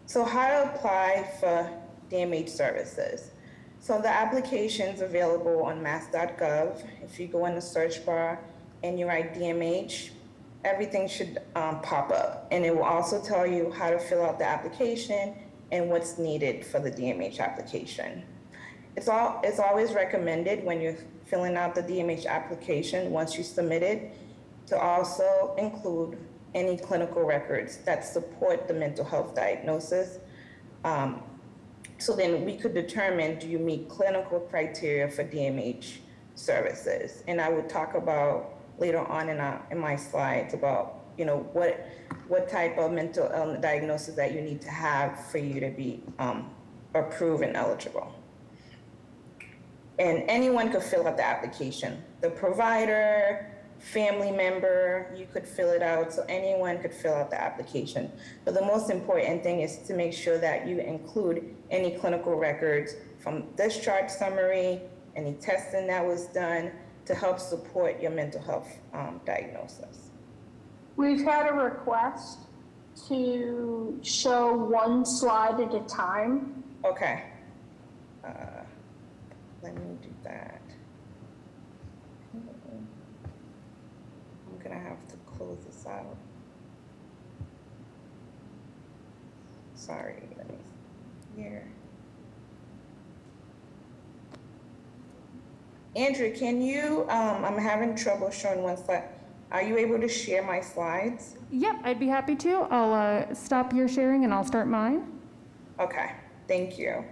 So how to apply for DMH services. So the application's available on mass.gov. If you go in the search bar and you write DMH, everything should pop up. And it will also tell you how to fill out the application and what's needed for the DMH application. It's always recommended when you're filling out the DMH application, once you submit it, to also include any clinical records that support the mental health diagnosis. So then we could determine, do you meet clinical criteria for DMH services? And I would talk about later on in my slides about, you know, what type of mental illness diagnosis that you need to have for you to be approved and eligible. And anyone could fill out the application. The provider, family member, you could fill it out, so anyone could fill out the application. But the most important thing is to make sure that you include any clinical records from discharge summary, any testing that was done to help support your mental health diagnosis. We've had a request to show one slide at a time. Okay. Let me do that. I'm gonna have to close this out. Sorry, let me see here. Andrew, can you, I'm having trouble showing one slide. Are you able to share my slides? Yep, I'd be happy to. I'll stop your sharing and I'll start mine. Okay, thank you.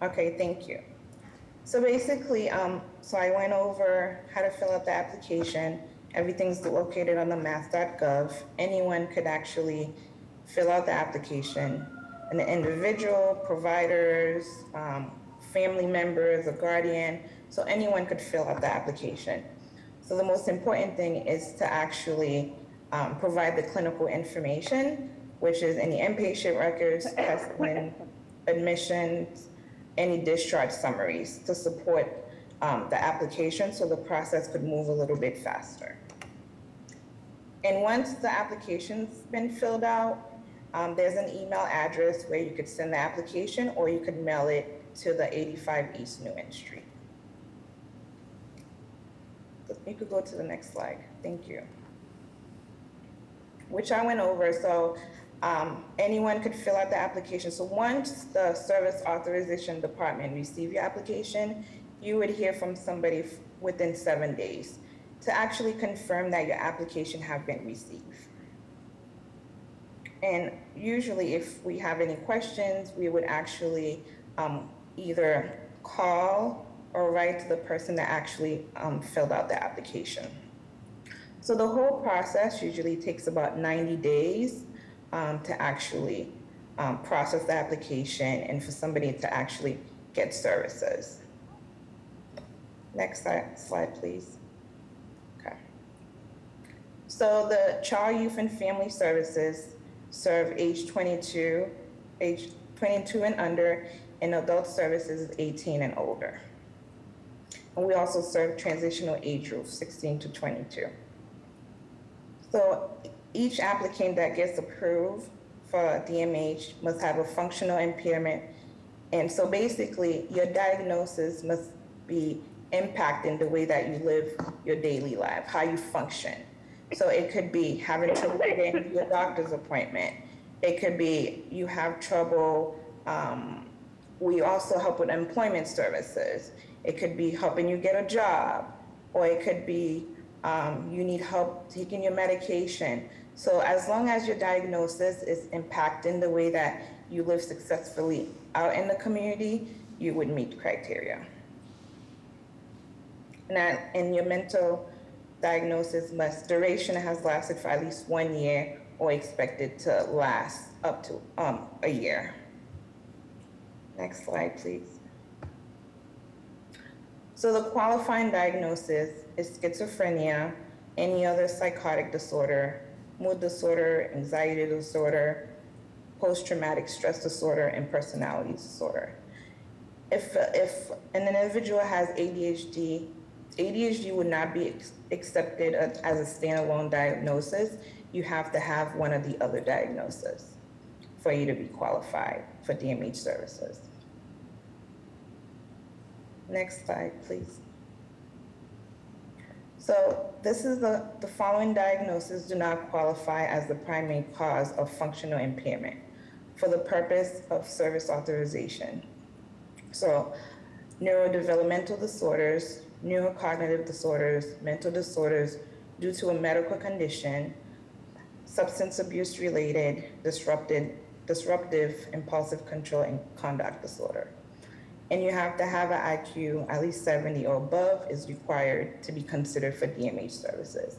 Okay, thank you. So basically, so I went over how to fill out the application. Everything's located on the mass.gov. Anyone could actually fill out the application. An individual, providers, family members, a guardian, so anyone could fill out the application. So the most important thing is to actually provide the clinical information, which is any inpatient records, testing, admissions, any discharge summaries to support the application so the process could move a little bit faster. And once the application's been filled out, there's an email address where you could send the application or you could mail it to the 85 East Newman Street. You could go to the next slide. Thank you. Which I went over, so anyone could fill out the application. So once the Service Authorization Department receives your application, you would hear from somebody within 7 days to actually confirm that your application have been received. And usually if we have any questions, we would actually either call or write to the person that actually filled out the application. So the whole process usually takes about 90 days to actually process the application and for somebody to actually get services. Next slide, please. Okay. So the Child, Youth, and Family Services serve age 22 and under, and adult services is 18 and older. And we also serve transitional age groups, 16 to 22. So each applicant that gets approved for DMH must have a functional impairment. And so basically your diagnosis must be impacting the way that you live your daily life, how you function. So it could be having trouble getting to your doctor's appointment. It could be you have trouble, we also help with employment services. It could be helping you get a job, or it could be you need help taking your medication. So as long as your diagnosis is impacting the way that you live successfully out in the community, you would meet criteria. And your mental diagnosis duration has lasted for at least 1 year or expected to last up to a year. Next slide, please. So the qualifying diagnosis is schizophrenia, any other psychotic disorder, mood disorder, anxiety disorder, post-traumatic stress disorder, and personality disorder. If an individual has ADHD, ADHD would not be accepted as a standalone diagnosis. You have to have one of the other diagnoses. for you to be qualified for DMH services. Next slide, please. So this is the following diagnoses do not qualify as the primary cause of functional impairment for the purpose of service authorization. So neurodevelopmental disorders, neurocognitive disorders, mental disorders due to a medical condition, substance abuse related, disruptive, impulsive control and conduct disorder. And you have to have an IQ at least 70 or above is required to be considered for DMH services.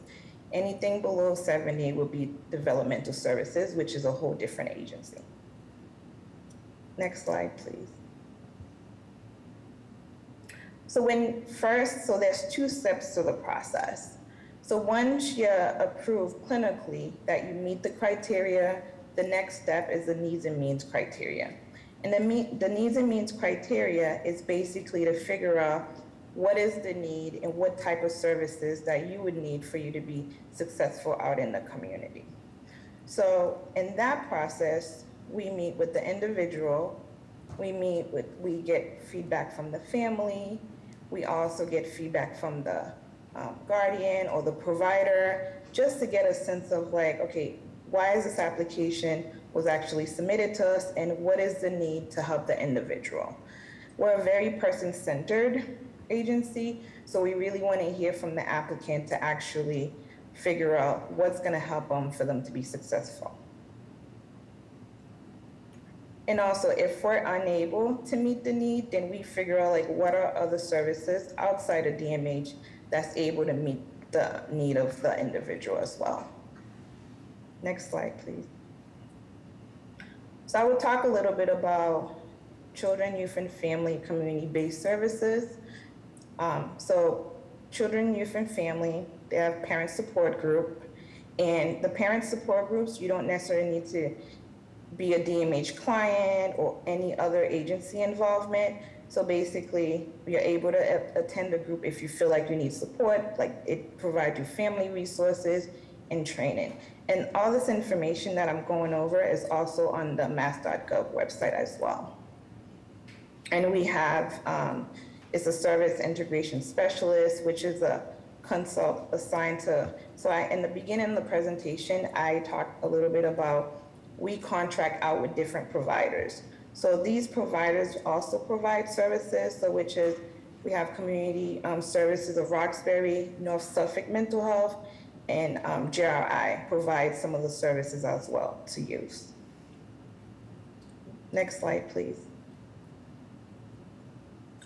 Anything below 70 will be developmental services, which is a whole different agency. Next slide, please. So there's 2 steps to the process. So once you're approved clinically that you meet the criteria, the next step is the needs and means criteria. And the needs and means criteria is basically to figure out what is the need and what type of services that you would need for you to be successful out in the community. So in that process, we meet with the individual, we get feedback from the family, we also get feedback from the guardian or the provider, just to get a sense of like, okay, why is this application was actually submitted to us and what is the need to help the individual. We're a very person-centered agency, so we really want to hear from the applicant to actually figure out what's going to help them for them to be successful. And also, if we're unable to meet the need, then we figure out like what are other services outside of DMH that's able to meet the need of the individual as well. Next slide, please. So I will talk a little bit about children, youth, and family community-based services. So children, youth, and family, they have parent support group. And the parent support groups, you don't necessarily need to be a DMH client or any other agency involvement. So basically, you're able to attend a group if you feel like you need support, like it provides you family resources and training. And all this information that I'm going over is also on the mass.gov website as well. And we have, it's a service integration specialist, which is a consult assigned to, in the beginning of the presentation, I talked a little bit about we contract out with different providers. So these providers also provide services, so which is, we have community services of Roxbury, North Suffolk Mental Health, and JRI provide some of the services as well to youth. Next slide, please.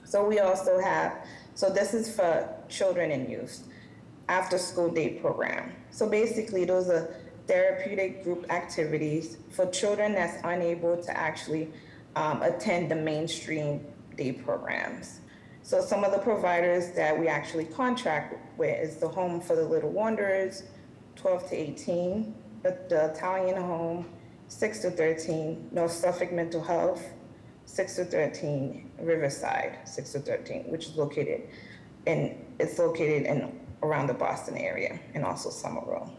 So we also have, so this is for children and youth, after school day program. So basically those are therapeutic group activities for children that's unable to actually attend the mainstream day programs. So some of the providers that we actually contract with is the Home for the Little Wanderers, 12 to 18, the Italian Home, 6 to 13, North Suffolk Mental Health, 6 to 13, Riverside, 6 to 13, which is located in around the Boston area, and also Somerville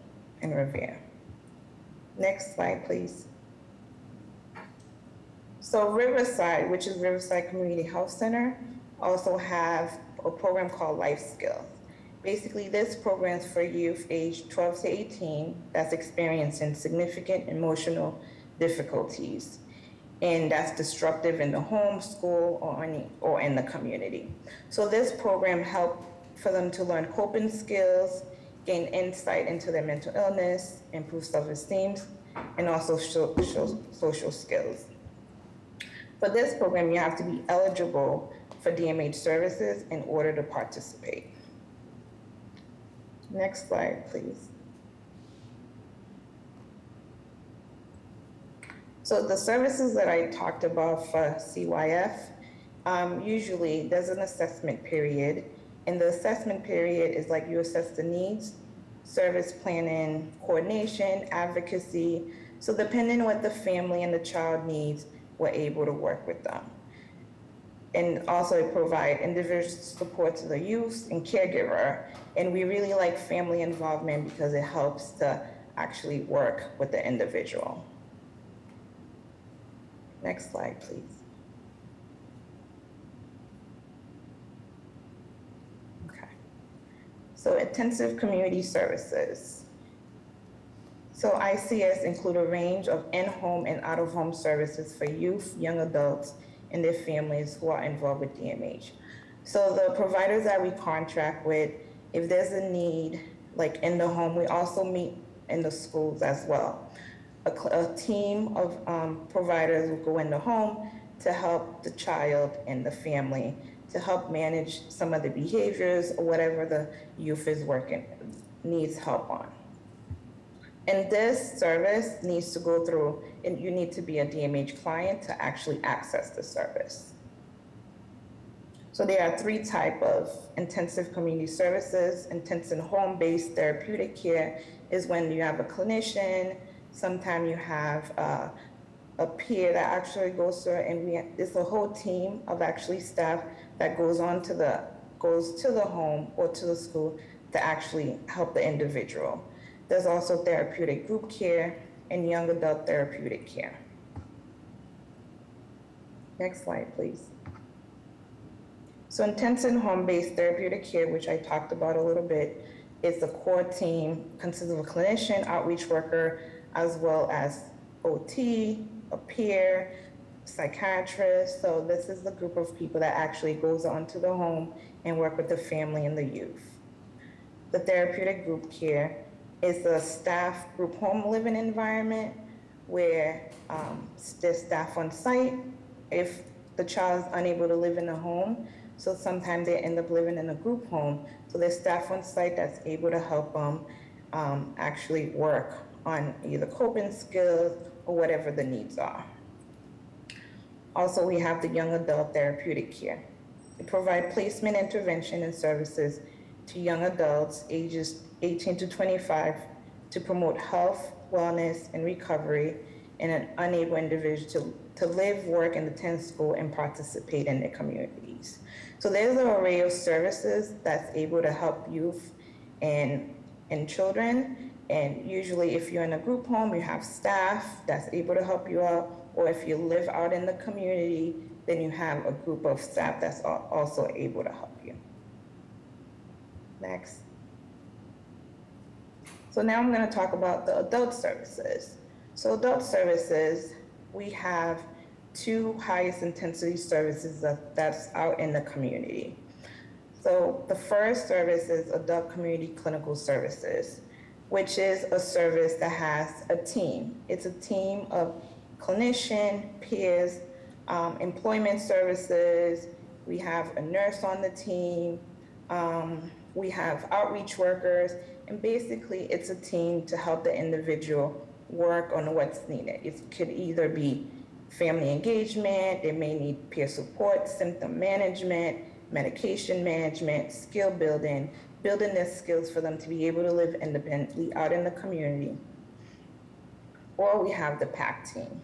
and Revere. Next slide, please. So Riverside, which is Riverside Community Health Center, also have a program called Life Skills. Basically, this program is for youth aged 12 to 18 that's experiencing significant emotional difficulties, and that's disruptive in the home, school, or in the community. So this program helps for them to learn coping skills, gain insight into their mental illness, improve self-esteem, and also social skills. For this program, you have to be eligible for DMH services in order to participate. Next slide, please. So the services that I talked about for CYF, usually there's an assessment period, and the assessment period is like you assess the needs, service planning, coordination, advocacy. So depending on what the family and the child needs, we're able to work with them. And also provide individual support to the youth and caregiver. And we really like family involvement because it helps to actually work with the individual. Next slide, please. Okay. So intensive community services. So ICS include a range of in-home and out-of-home services for youth, young adults, and their families who are involved with DMH. So the providers that we contract with, if there's a need, like in the home, we also meet in the schools as well. A team of providers will go in the home to help the child and the family, to help manage some of the behaviors or whatever the youth is needs help on. And this service needs to go through, and you need to be a DMH client to actually access the service. So there are 3 types of intensive community services. Intensive home-based therapeutic care is when you have a clinician, sometimes you have a peer that actually goes through, and it's a whole team of actually staff that goes to the home or to the school to actually help the individual. There's also therapeutic group care and young adult therapeutic care. Next slide, please. So intensive home-based therapeutic care, which I talked about a little bit, is the core team, consists of a clinician, outreach worker, as well as OT, a peer, psychiatrist. So this is the group of people that actually goes onto the home and work with the family and the youth. The therapeutic group care is a staff group home living environment where there's staff on site if the child is unable to live in the home. So sometimes they end up living in a group home. So there's staff on site that's able to help them actually work on either coping skills or whatever the needs are. Also, we have the young adult therapeutic care. We provide placement, intervention, and services to young adults ages 18 to 25 to promote health, wellness, and recovery in an unable individual to live, work, and attend school and participate in their communities. So there's an array of services that's able to help youth and children. And usually if you're in a group home, you have staff that's able to help you out. Or if you live out in the community, then you have a group of staff that's also able to help you. Next. So now I'm going to talk about the adult services. So adult services, we have 2 highest intensity services that's out in the community. So the first service is adult community clinical services, which is a service that has a team. It's a team of clinician, peers, employment services. We have a nurse on the team. We have outreach workers, and basically it's a team to help the individual work on what's needed. It could either be family engagement, they may need peer support, symptom management, medication management, skill building, building their skills for them to be able to live independently out in the community. Or we have the PAC team.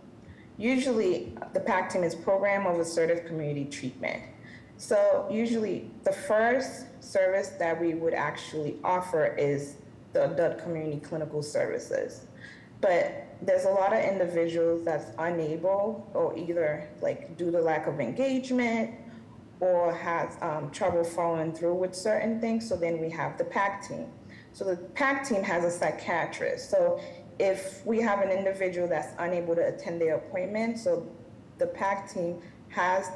Usually the PAC team is Program of Assertive Community Treatment. So usually the first service that we would actually offer is the adult community clinical services. But there's a lot of individuals that's unable, or either like due to lack of engagement or has trouble following through with certain things. So then we have the PAC team. So the PAC team has a psychiatrist. So if we have an individual that's unable to attend their appointment, so the PAC team has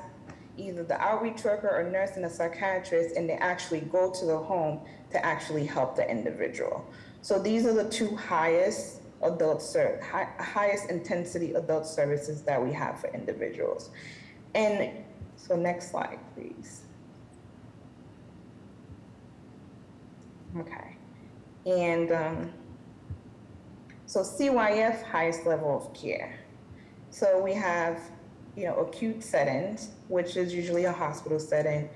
either the outreach worker or nurse and a psychiatrist, and they actually go to the home to actually help the individual. So these are the 2 highest highest intensity adult services that we have for individuals. And so next slide, please. Okay. And so CYF, highest level of care. So we have, acute settings, which is usually a hospital setting.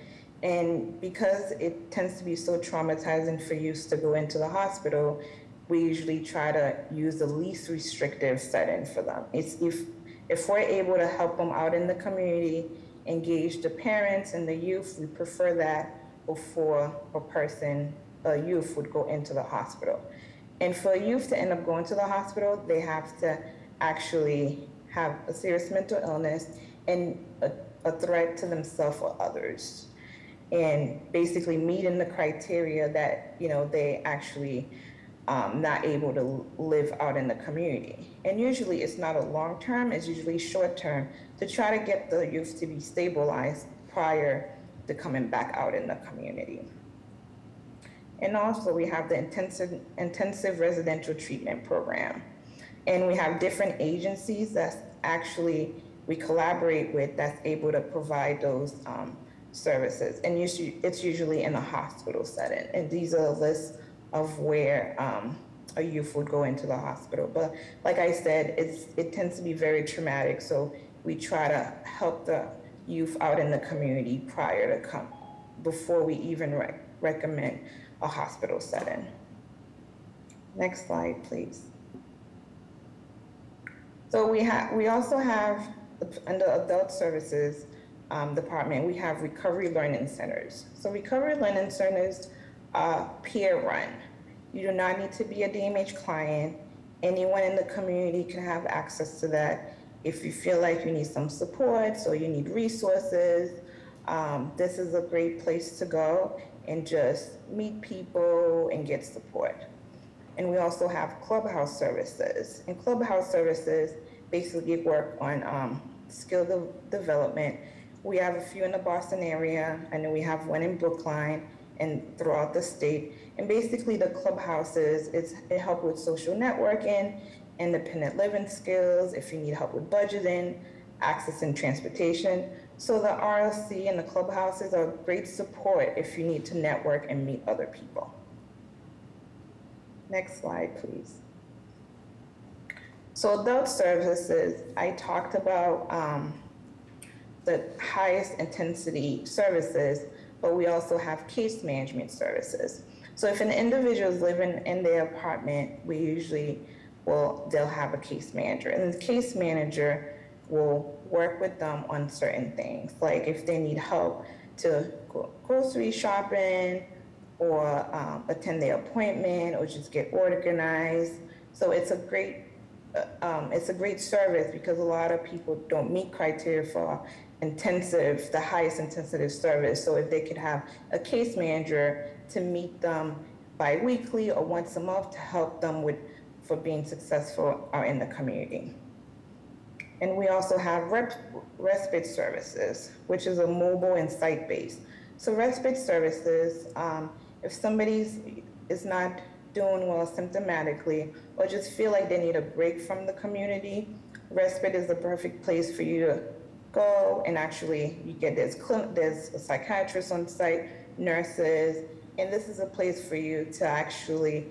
And because it tends to be so traumatizing for youth to go into the hospital, we usually try to use the least restrictive setting for them. It's if we're able to help them out in the community, engage the parents and the youth, we prefer that before a youth would go into the hospital. And for a youth to end up going to the hospital, they have to actually have a serious mental illness and a threat to themselves or others. And basically meeting the criteria that, they actually not able to live out in the community. And usually it's not a long term, it's usually short term to try to get the youth to be stabilized prior to coming back out in the community. And also we have the intensive residential treatment program. And we have different agencies that actually we collaborate with that's able to provide those services. And it's usually in a hospital setting. And these are a list of where a youth would go into the hospital. But like I said, it tends to be very traumatic. So we try to help the youth out in the community before we even recommend a hospital setting. Next slide, please. So we also have, under adult services department, we have recovery learning centers. So recovery learning centers are peer run. You do not need to be a DMH client. Anyone in the community can have access to that. If you feel like you need some support, so you need resources, this is a great place to go and just meet people and get support. And we also have clubhouse services. And clubhouse services basically work on skill development. We have a few in the Boston area, and then we have one in Brookline and throughout the state. And basically the clubhouses, it helps with social networking, independent living skills, if you need help with budgeting, access and transportation. So the RLC and the clubhouses are great support if you need to network and meet other people. Next slide, please. So adult services, I talked about the highest intensity services, but we also have case management services. So if an individual is living in their apartment, we usually they'll have a case manager, and the case manager will work with them on certain things, like if they need help to go grocery shopping or attend their appointment or just get organized. So it's a great service because a lot of people don't meet criteria for the highest intensive service. So if they could have a case manager to meet them bi-weekly or once a month to help them for being successful out in the community. And we also have respite services, which is a mobile and site-based. So respite services, if somebody is not doing well symptomatically or just feel like they need a break from the community, respite is the perfect place for you to go and actually there's a psychiatrist on site, nurses, and this is a place for you to actually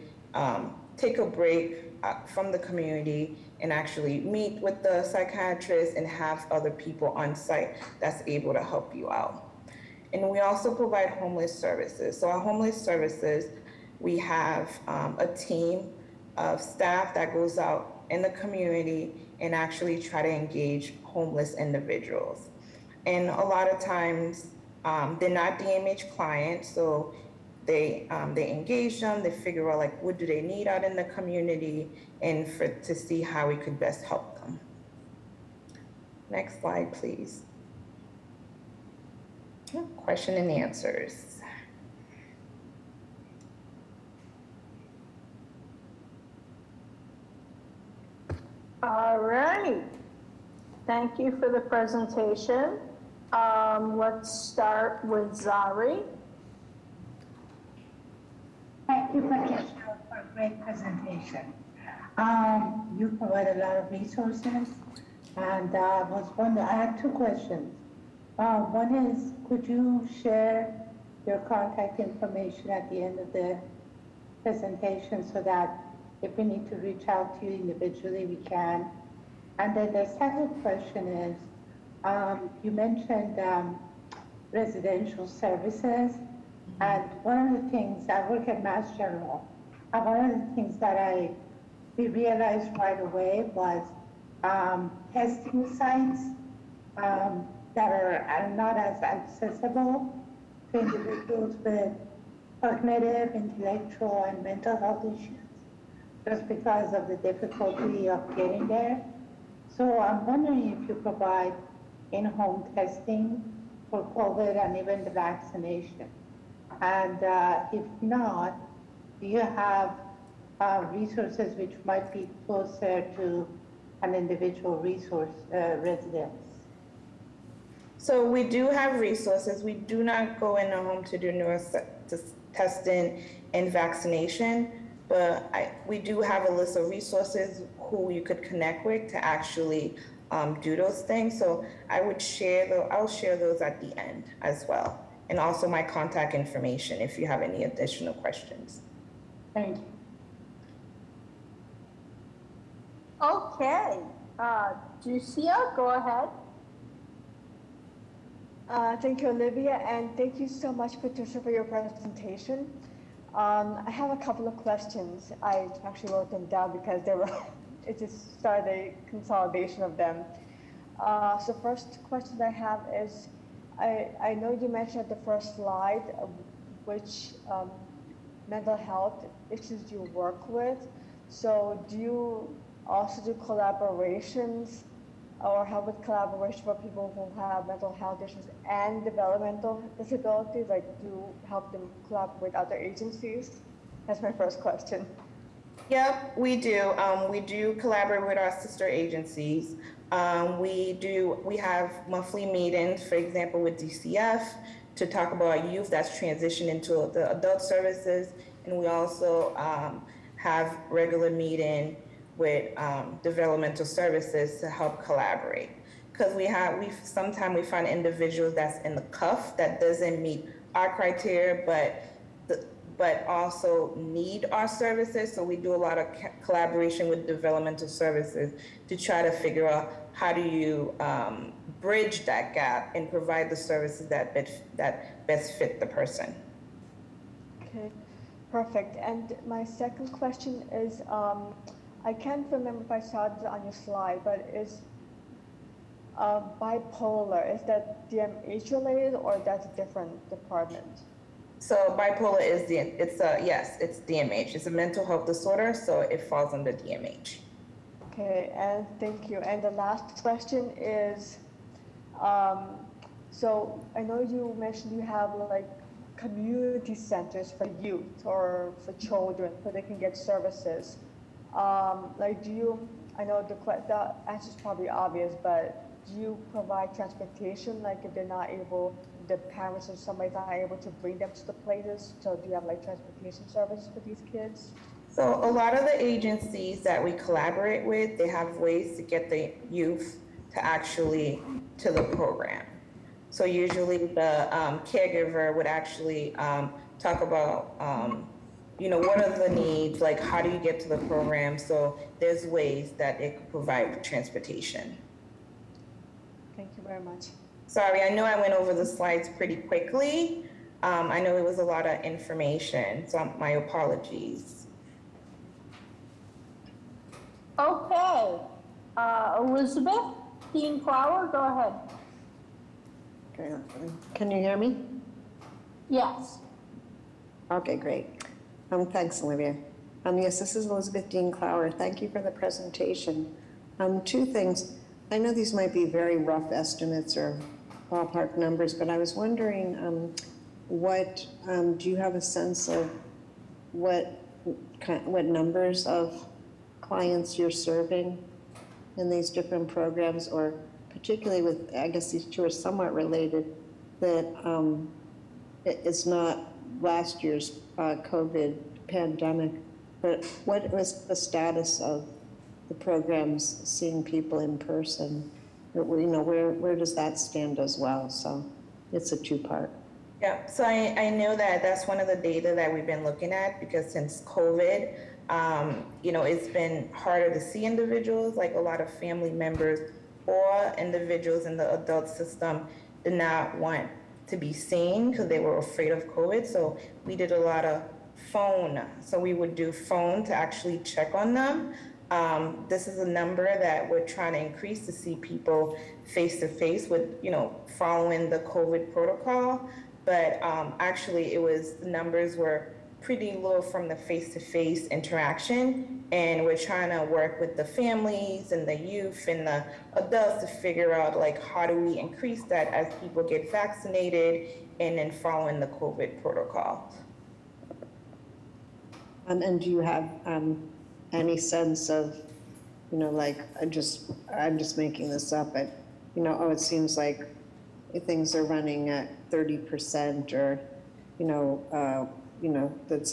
take a break from the community and actually meet with the psychiatrist and have other people on site that's able to help you out. And we also provide homeless services. So our homeless services, we have a team of staff that goes out in the community and actually try to engage homeless individuals. And a lot of times they're not DMH clients, so they engage them, they figure out like what do they need out in the community and to see how we could best help them. Next slide, please. Question and answers. All right. Thank you for the presentation. Let's start with Zari. Thank you, Patricia, for a great presentation. You provide a lot of resources, and I have two questions. One is, could you share your contact information at the end of the presentation so that if we need to reach out to you individually, we can? And then the second question is, you mentioned residential services. And one of the things, I work at Mass General, and one of the things that we realized right away was testing sites that are not as accessible to individuals with cognitive, intellectual, and mental health issues, just because of the difficulty of getting there. So I'm wondering if you provide in-home testing for COVID and even the vaccination. And if not, do you have resources which might be closer to an individual resource residence? So we do have resources. We do not go in the home to do testing and vaccination, but we do have a list of resources who you could connect with to actually do those things. So I'll share those at the end as well. And also my contact information if you have any additional questions. Thank you. Okay, Jusia, go ahead. Thank you, Olivia, and thank you so much, Patricia, for your presentation. I have a couple of questions. I actually wrote them down because it just started a consolidation of them. So first question I have is, I know you mentioned at the first slide which mental health issues you work with. So do you also do collaborations or help with collaboration for people who have mental health issues and developmental disabilities? Like, do you help them collaborate with other agencies? That's my first question. Yep, we do. We do collaborate with our sister agencies. We have monthly meetings, for example, with DCF to talk about youth that's transitioned into the adult services. And we also have regular meeting with developmental services to help collaborate. Because sometimes we find individuals that's in the cuff that doesn't meet our criteria, but also need our services. So we do a lot of collaboration with developmental services to try to figure out how do you bridge that gap and provide the services that best fit the person. Okay, perfect. And my second question is, I can't remember if I saw it on your slide, but is bipolar, is that DMH related or that's a different department? So bipolar is it's DMH. It's a mental health disorder, so it falls under DMH. Okay, and thank you. And the last question is, so I know you mentioned you have like community centers for youth or for children so they can get services. Like, I know the answer is probably obvious, but do you provide transportation? Like, if they're not able, the parents or somebody's not able to bring them to the places, so do you have like transportation services for these kids? So a lot of the agencies that we collaborate with, they have ways to get the youth to actually to the program. So usually the caregiver would actually talk about, what are the needs, like how do you get to the program? So there's ways that it could provide transportation. Thank you very much. Sorry, I know I went over the slides pretty quickly. I know it was a lot of information, so my apologies. Okay, Elizabeth Dean Clower, go ahead. Okay. Can you hear me? Yes. Okay, great. Thanks, Olivia. Yes, this is Elizabeth Dean Clower. Thank you for the presentation. Two things. I know these might be very rough estimates or ballpark numbers, but I was wondering do you have a sense of what numbers of clients you're serving in these different programs, or particularly with, I guess these two are somewhat related, that it's not last year's COVID pandemic, but what was the status of the programs seeing people in person? Where does that stand as well? So it's a two-part. Yeah, so I know that that's one of the data that we've been looking at, because since COVID, it's been harder to see individuals, like a lot of family members or individuals in the adult system did not want to be seen because they were afraid of COVID. So we did a lot of phone. So we would do phone to actually check on them. This is a number that we're trying to increase to see people face to face with, following the COVID protocol. But actually the numbers were pretty low from the face-to-face interaction, and we're trying to work with the families and the youth and the adults to figure out like how do we increase that as people get vaccinated and then following the COVID protocol. And do you have any sense of, like, I'm just making this up, but, it seems like things are running at 30% or, that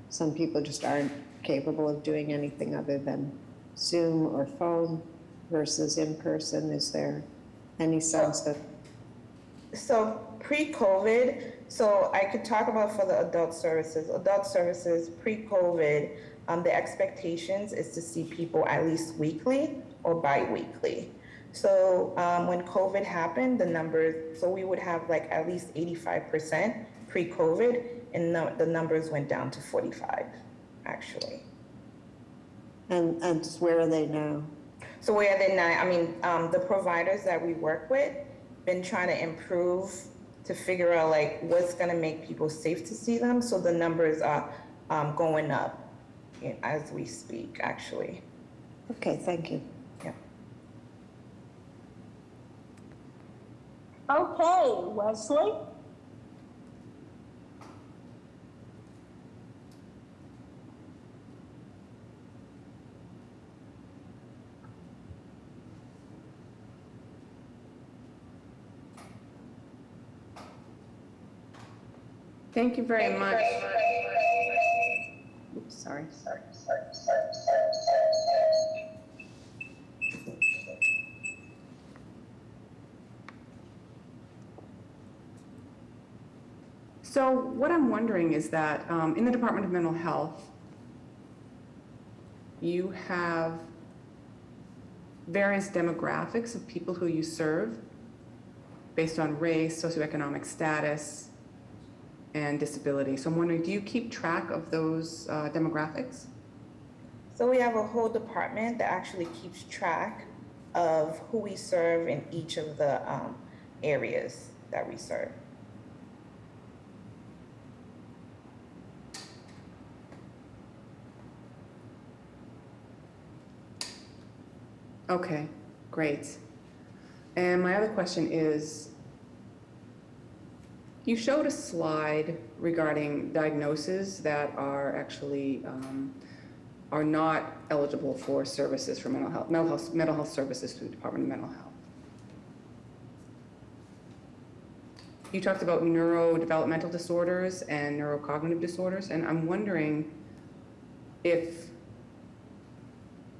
some people just aren't capable of doing anything other than Zoom or phone versus in person. Is there any sense of? So pre-COVID, so I could talk about for the adult services pre-COVID, the expectations is to see people at least weekly or bi-weekly. So when COVID happened, the numbers, so we would have like at least 85% pre-COVID, and the numbers went down to 45, actually. And where are they now? So where are they now? I mean, the providers that we work with been trying to improve to figure out like what's going to make people safe to see them. So the numbers are going up as we speak, actually. Okay, thank you. Yeah. Okay, Wesley? Thank you very much. Oops, sorry. So what I'm wondering is that in the Department of Mental Health, you have various demographics of people who you serve based on race, socioeconomic status, and disability. So I'm wondering, do you keep track of those demographics? So we have a whole department that actually keeps track of who we serve in each of the areas that we serve. Okay, great. And my other question is, you showed a slide regarding diagnoses that are actually are not eligible for services for mental health services through the Department of Mental Health. You talked about neurodevelopmental disorders and neurocognitive disorders, and I'm wondering if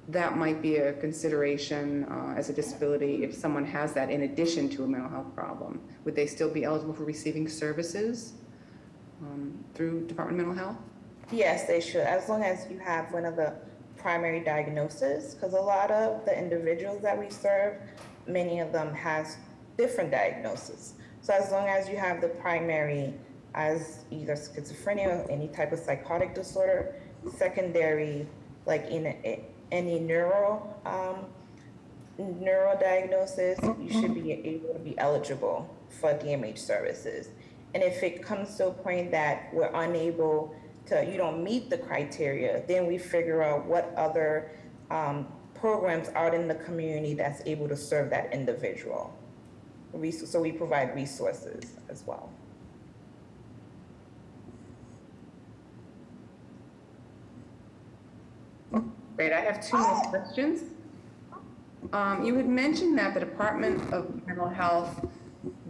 that might be a consideration as a disability if someone has that in addition to a mental health problem. Would they still be eligible for receiving services through Department of Mental Health? Yes, they should, as long as you have one of the primary diagnoses, because a lot of the individuals that we serve, many of them has different diagnoses. So as long as you have the primary as either schizophrenia or any type of psychotic disorder, secondary, like in any neuro diagnosis, you should be able to be eligible for DMH services. And if it comes to a point that we're unable to, you don't meet the criteria, then we figure out what other programs out in the community that's able to serve that individual. So we provide resources as well. Great, I have two more questions. You had mentioned that the Department of Mental Health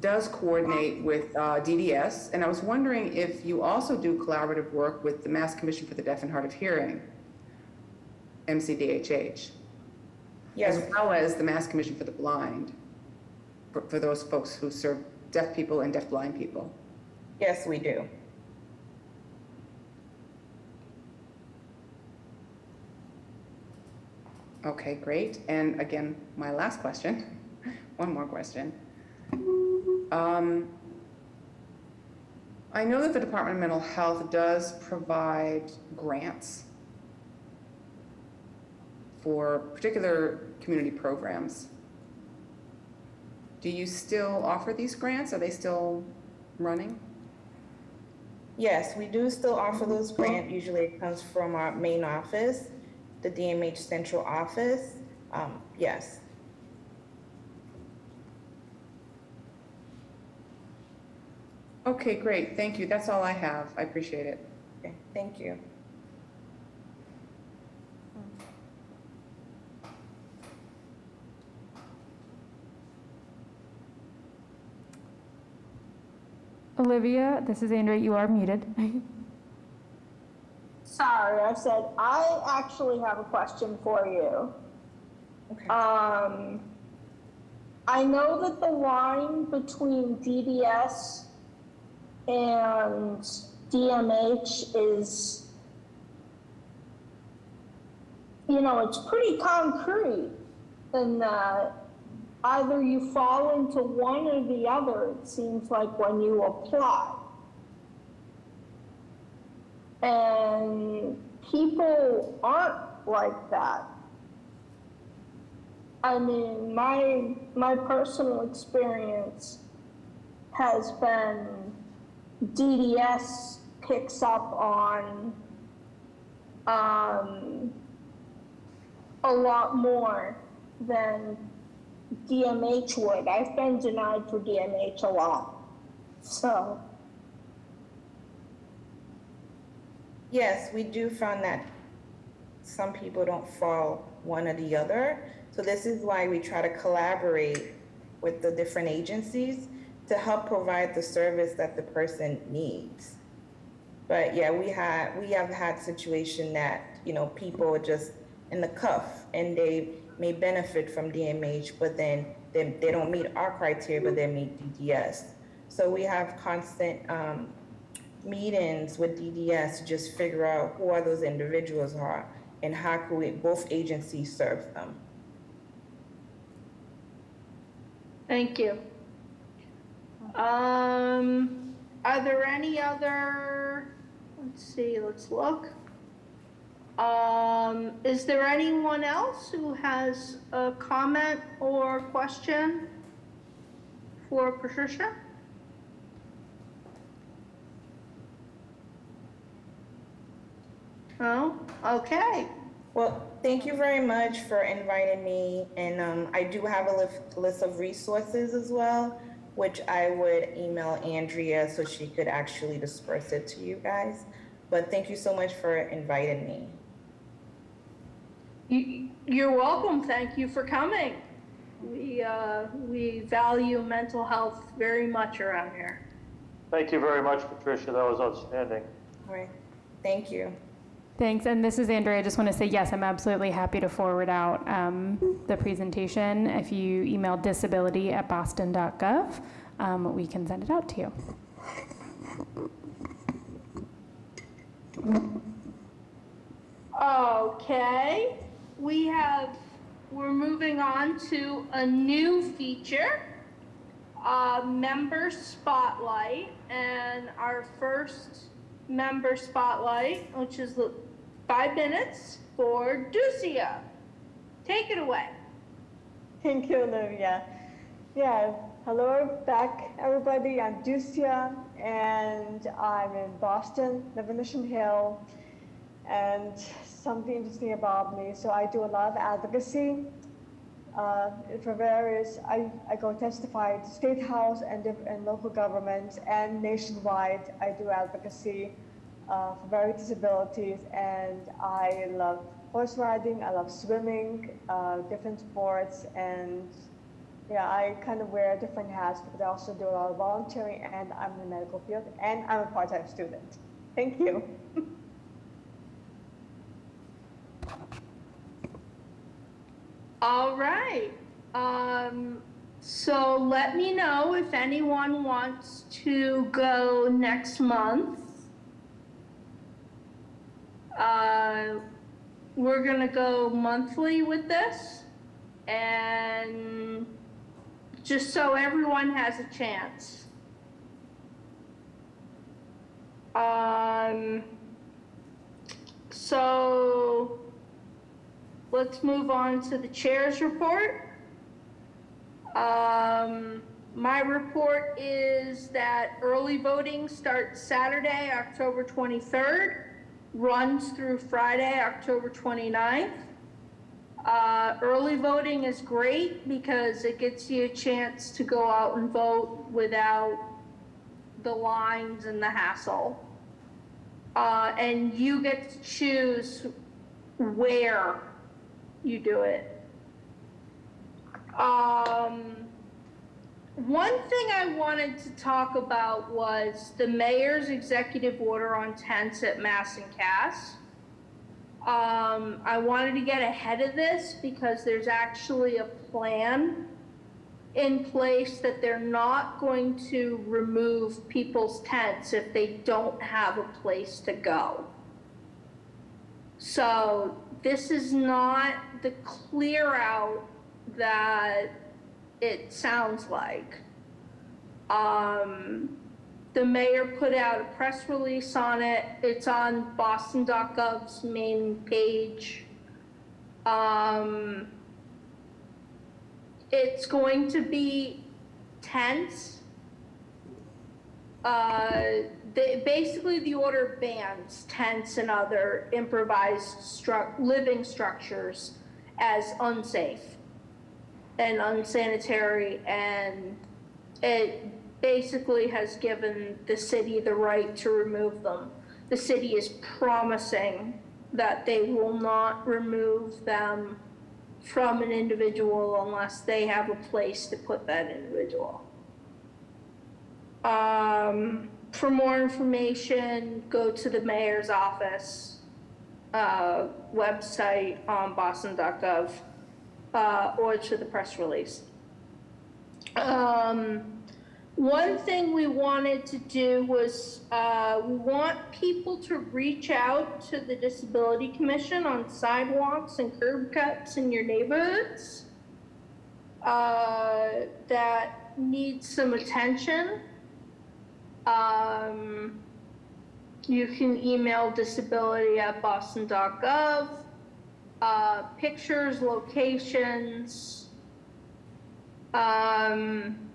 does coordinate with DDS, and I was wondering if you also do collaborative work with the Mass Commission for the Deaf and Hard of Hearing, MCDHH, yes, as well as the Mass Commission for the Blind, for those folks who serve deaf people and deaf-blind people. Yes, we do. Okay, great. And again, my last question, one more question. I know that the Department of Mental Health does provide grants for particular community programs. Do you still offer these grants? Are they still running? Yes, we do still offer those grants. Usually it comes from our main office, the DMH central office. Yes. Okay, great. Thank you. That's all I have. I appreciate it. Okay, thank you. Olivia, this is Andrea, you are muted. Sorry, I said, I actually have a question for you. Okay. I know that the line between DDS and DMH is, it's pretty concrete in that either you fall into one or the other, it seems like, when you apply. And people aren't like that. I mean, my personal experience has been DDS picks up on a lot more than DMH would. I've been denied for DMH a lot. So. Yes, we do find that some people don't fall one or the other. So this is why we try to collaborate with the different agencies to help provide the service that the person needs. But yeah, we have had situation that, people are just in the cuff and they may benefit from DMH, but then they don't meet our criteria, but they meet DDS. So we have constant meetings with DDS to just figure out who are those individuals are and how can both agencies serve them. Thank you. Are there any other, let's look. Is there anyone else who has a comment or question for Patricia? Oh, okay. Well, thank you very much for inviting me. And I do have a list of resources as well, which I would email Andrea so she could actually disperse it to you guys. But thank you so much for inviting me. You're welcome. Thank you for coming. We value mental health very much around here. Thank you very much, Patricia. That was outstanding. All right. Thank you. Thanks, and this is Andrea. I just want to say, yes, I'm absolutely happy to forward out the presentation. If you email disability@boston.gov, we can send it out to you. Okay, we're moving on to a new feature, member spotlight, and our first member spotlight, which is 5 minutes for Ducia. Take it away. Thank you, Olivia. Yeah, hello back, everybody. I'm Ducia, and I'm in Boston, live in Mission Hill. And something interesting about me, so I do a lot of advocacy for various, I go testify at the State House and local governments, and nationwide I do advocacy for various disabilities, and I love horse riding, I love swimming, different sports, and yeah, I kind of wear different hats because I also do a lot of volunteering, and I'm in the medical field, and I'm a part-time student. Thank you. All right. So let me know if anyone wants to go next month. We're gonna go monthly with this, and just so everyone has a chance. So let's move on to the chair's report. My report is that early voting starts Saturday, October 23rd, runs through Friday, October 29th. Early voting is great because it gets you a chance to go out and vote without the lines and the hassle. And you get to choose where you do it. One thing I wanted to talk about was the mayor's executive order on tents at Mass and Cass. I wanted to get ahead of this because there's actually a plan in place that they're not going to remove people's tents if they don't have a place to go. So this is not the clear out that it sounds like. The mayor put out a press release on it. It's on boston.gov's main page. It's going to be tents. Basically, the order bans tents and other improvised living structures as unsafe and unsanitary, and it basically has given the city the right to remove them. The city is promising that they will not remove them from an individual unless they have a place to put that individual. For more information, go to the mayor's office website on boston.gov or to the press release. One thing we wanted to do was we want people to reach out to the Disability Commission on sidewalks and curb cuts in your neighborhoods that need some attention. You can email disability@boston.gov, pictures, locations.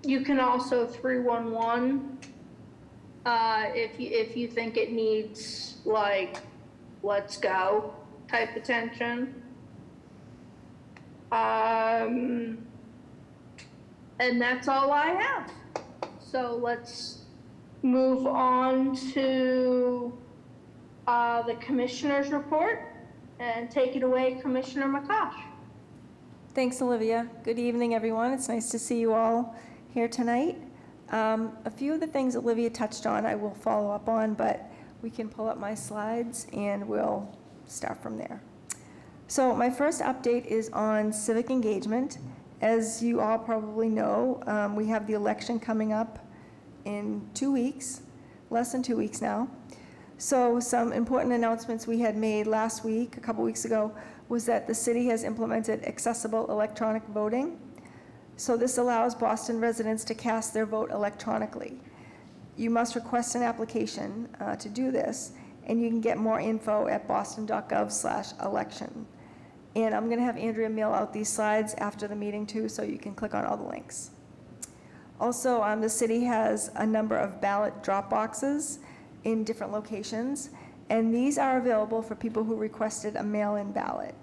You can also 311 if you think it needs like let's go type attention. And that's all I have. So let's move on to the commissioner's report, and take it away, Commissioner McCosh. Thanks, Olivia. Good evening, everyone. It's nice to see you all here tonight. A few of the things Olivia touched on I will follow up on, but we can pull up my slides and we'll start from there. So my first update is on civic engagement. As you all probably know, we have the election coming up in 2 weeks, less than 2 weeks now. So some important announcements we had made last week, a couple weeks ago, was that the city has implemented accessible electronic voting. So this allows Boston residents to cast their vote electronically. You must request an application to do this, and you can get more info at boston.gov/election. And I'm gonna have Andrea mail out these slides after the meeting too, so you can click on all the links. Also, the city has a number of ballot drop boxes in different locations, and these are available for people who requested a mail-in ballot.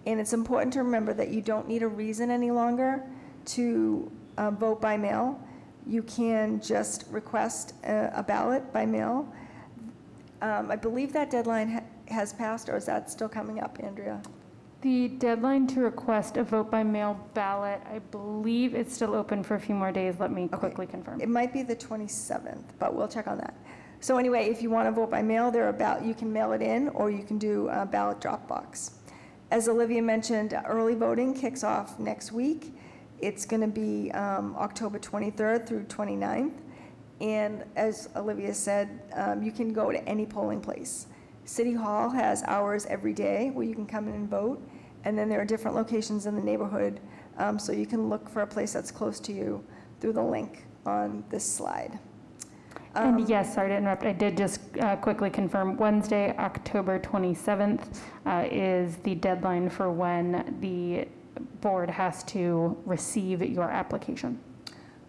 And it's important to remember that you don't need a reason any longer to vote by mail. You can just request a ballot by mail. I believe that deadline has passed, or is that still coming up, Andrea? The deadline to request a vote by mail ballot, I believe it's still open for a few more days. Let me quickly confirm. It might be the 27th, but we'll check on that. So anyway, if you want to vote by mail, you can mail it in, or you can do a ballot drop box. As Olivia mentioned, early voting kicks off next week. It's going to be October 23rd through 29th. And as Olivia said, you can go to any polling place. City Hall has hours every day where you can come in and vote. And then there are different locations in the neighborhood. So you can look for a place that's close to you through the link on this slide. And yes, sorry to interrupt, I did just quickly confirm Wednesday, October 27th is the deadline for when the board has to receive your application.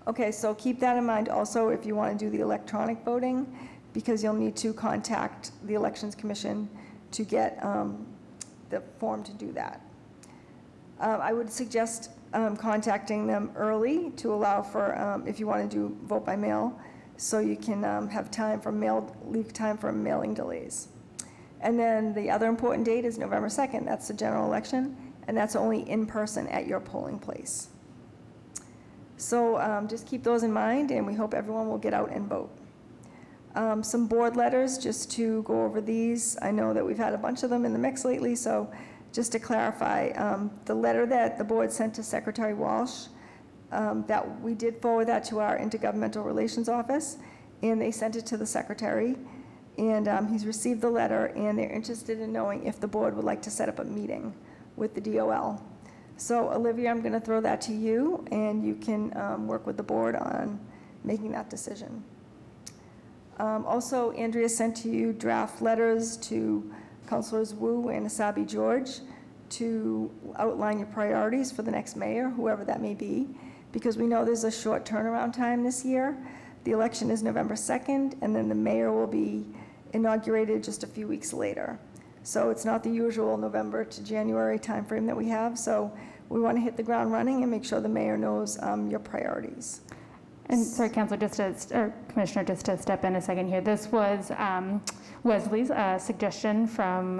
Okay, so keep that in mind also if you want to do the electronic voting, because you'll need to contact the Elections Commission to get the form to do that. I would suggest contacting them early to allow for, if you want to do vote by mail, so you can have time for leave time for mailing delays. And then the other important date is November 2nd. That's the general election, and that's only in person at your polling place. So just keep those in mind, and we hope everyone will get out and vote. Some board letters, just to go over these. I know that we've had a bunch of them in the mix lately, so just to clarify, the letter that the board sent to Secretary Walsh, that we did forward that to our Intergovernmental Relations Office, and they sent it to the secretary. And he's received the letter, and they're interested in knowing if the board would like to set up a meeting with the DOL. So Olivia, I'm going to throw that to you, and you can work with the board on making that decision. Also, Andrea sent to you draft letters to Councilors Wu and Asabi George to outline your priorities for the next mayor, whoever that may be, because we know there's a short turnaround time this year. The election is November 2nd, and then the mayor will be inaugurated just a few weeks later. So it's not the usual November to January timeframe that we have. So we want to hit the ground running and make sure the mayor knows your priorities. And sorry, Councilor, or Commissioner, just to step in a second here. This was Wesley's suggestion from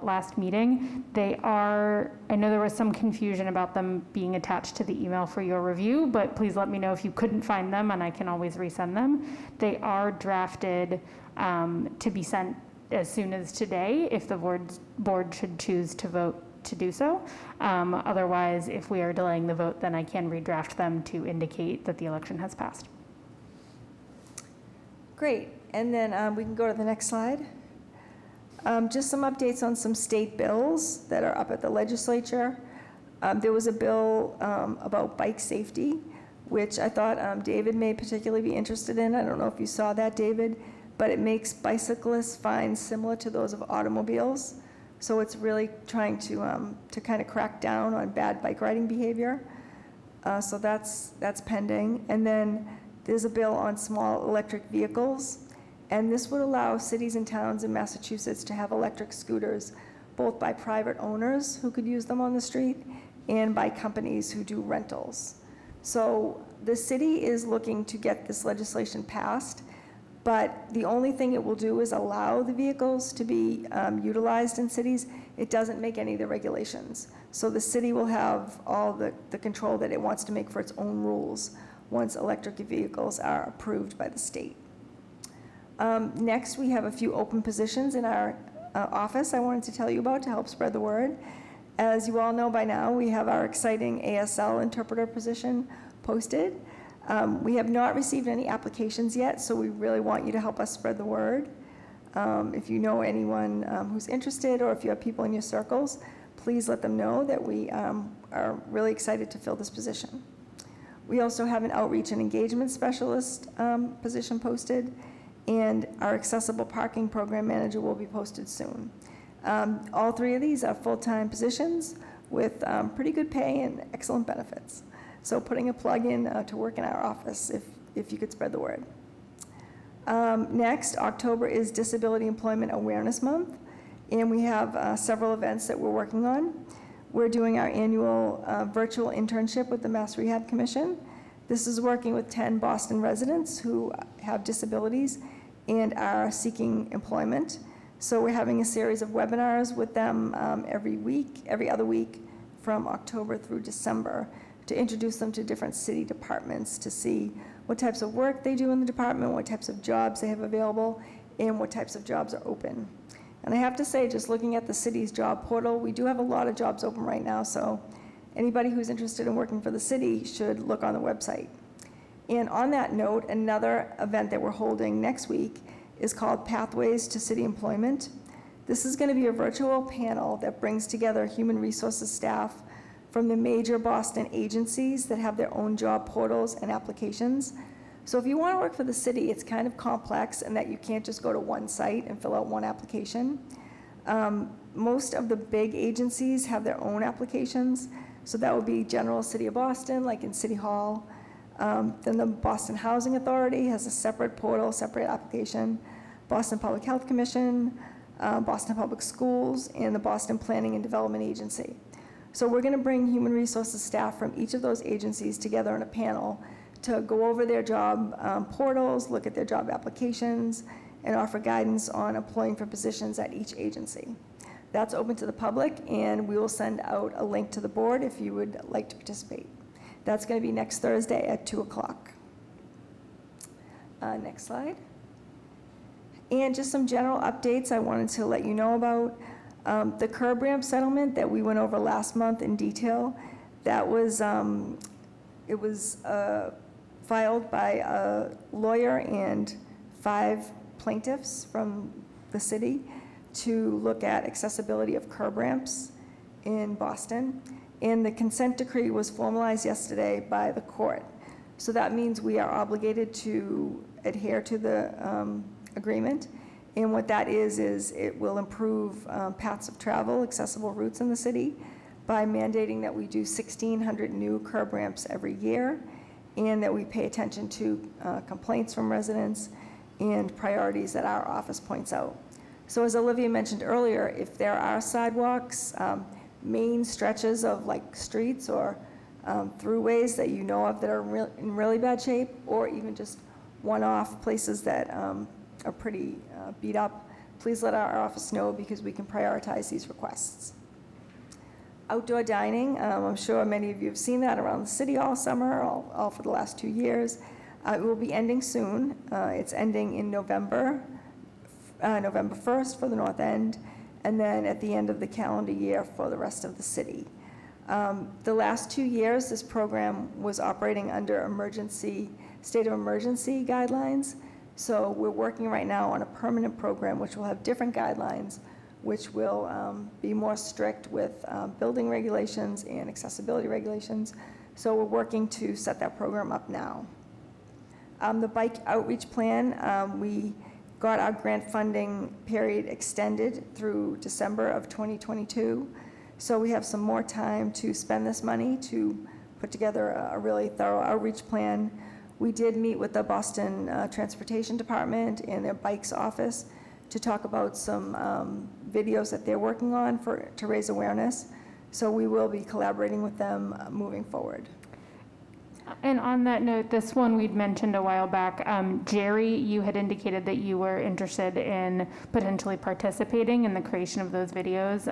last meeting. I know there was some confusion about them being attached to the email for your review, but please let me know if you couldn't find them, and I can always resend them. They are drafted to be sent as soon as today if the board should choose to vote to do so. Otherwise, if we are delaying the vote, then I can redraft them to indicate that the election has passed. Great, and then we can go to the next slide. Just some updates on some state bills that are up at the legislature. There was a bill about bike safety, which I thought David may particularly be interested in. I don't know if you saw that, David, but it makes bicyclists fines similar to those of automobiles. So it's really trying to kind of crack down on bad bike riding behavior. So that's pending. And then there's a bill on small electric vehicles. And this would allow cities and towns in Massachusetts to have electric scooters, both by private owners who could use them on the street and by companies who do rentals. So the city is looking to get this legislation passed, but the only thing it will do is allow the vehicles to be utilized in cities. It doesn't make any of the regulations. So the city will have all the control that it wants to make for its own rules once electric vehicles are approved by the state. Next, we have a few open positions in our office I wanted to tell you about to help spread the word. As you all know by now, we have our exciting ASL interpreter position posted. We have not received any applications yet, so we really want you to help us spread the word. If you know anyone who's interested, or if you have people in your circles, please let them know that we are really excited to fill this position. We also have an outreach and engagement specialist position posted, and our accessible parking program manager will be posted soon. All three of these are full-time positions with pretty good pay and excellent benefits. So putting a plug in to work in our office if you could spread the word. Next, October is Disability Employment Awareness Month, and we have several events that we're working on. We're doing our annual virtual internship with the Mass Rehab Commission. This is working with 10 Boston residents who have disabilities and are seeking employment. So we're having a series of webinars with them every other week from October through December, to introduce them to different city departments to see what types of work they do in the department, what types of jobs they have available, and what types of jobs are open. And I have to say, just looking at the city's job portal, we do have a lot of jobs open right now, so anybody who's interested in working for the city should look on the website. And on that note, another event that we're holding next week is called Pathways to City Employment. This is going to be a virtual panel that brings together human resources staff from the major Boston agencies that have their own job portals and applications. So if you want to work for the city, it's kind of complex in that you can't just go to one site and fill out one application. Most of the big agencies have their own applications. So that would be General City of Boston, like in City Hall. Then the Boston Housing Authority has a separate portal, separate application. Boston Public Health Commission, Boston Public Schools, and the Boston Planning and Development Agency. So we're going to bring human resources staff from each of those agencies together in a panel to go over their job portals, look at their job applications, and offer guidance on applying for positions at each agency. That's open to the public, and we will send out a link to the board if you would like to participate. That's going to be next Thursday at 2 o'clock. Next slide. And just some general updates I wanted to let you know about. The curb ramp settlement that we went over last month in detail, that was, it was filed by a lawyer and 5 plaintiffs from the city to look at accessibility of curb ramps in Boston. And the consent decree was formalized yesterday by the court. So that means we are obligated to adhere to the agreement. And what that is it will improve paths of travel, accessible routes in the city by mandating that we do 1,600 new curb ramps every year, and that we pay attention to complaints from residents and priorities that our office points out. So as Olivia mentioned earlier, if there are sidewalks, main stretches of like streets or throughways that you know of that are in really bad shape, or even just one-off places that are pretty beat up, please let our office know because we can prioritize these requests. Outdoor dining, I'm sure many of you have seen that around the city all summer, all for the last 2 years. It will be ending soon. It's ending in November 1st for the North End, and then at the end of the calendar year for the rest of the city. The last 2 years, this program was operating under state of emergency guidelines. So we're working right now on a permanent program which will have different guidelines, which will be more strict with building regulations and accessibility regulations. So we're working to set that program up now. The bike outreach plan, we got our grant funding period extended through December of 2022. So we have some more time to spend this money to put together a really thorough outreach plan. We did meet with the Boston Transportation Department and their bikes office to talk about some videos that they're working on to raise awareness. So we will be collaborating with them moving forward. And on that note, this one we'd mentioned a while back, Jerry, you had indicated that you were interested in potentially participating in the creation of those videos.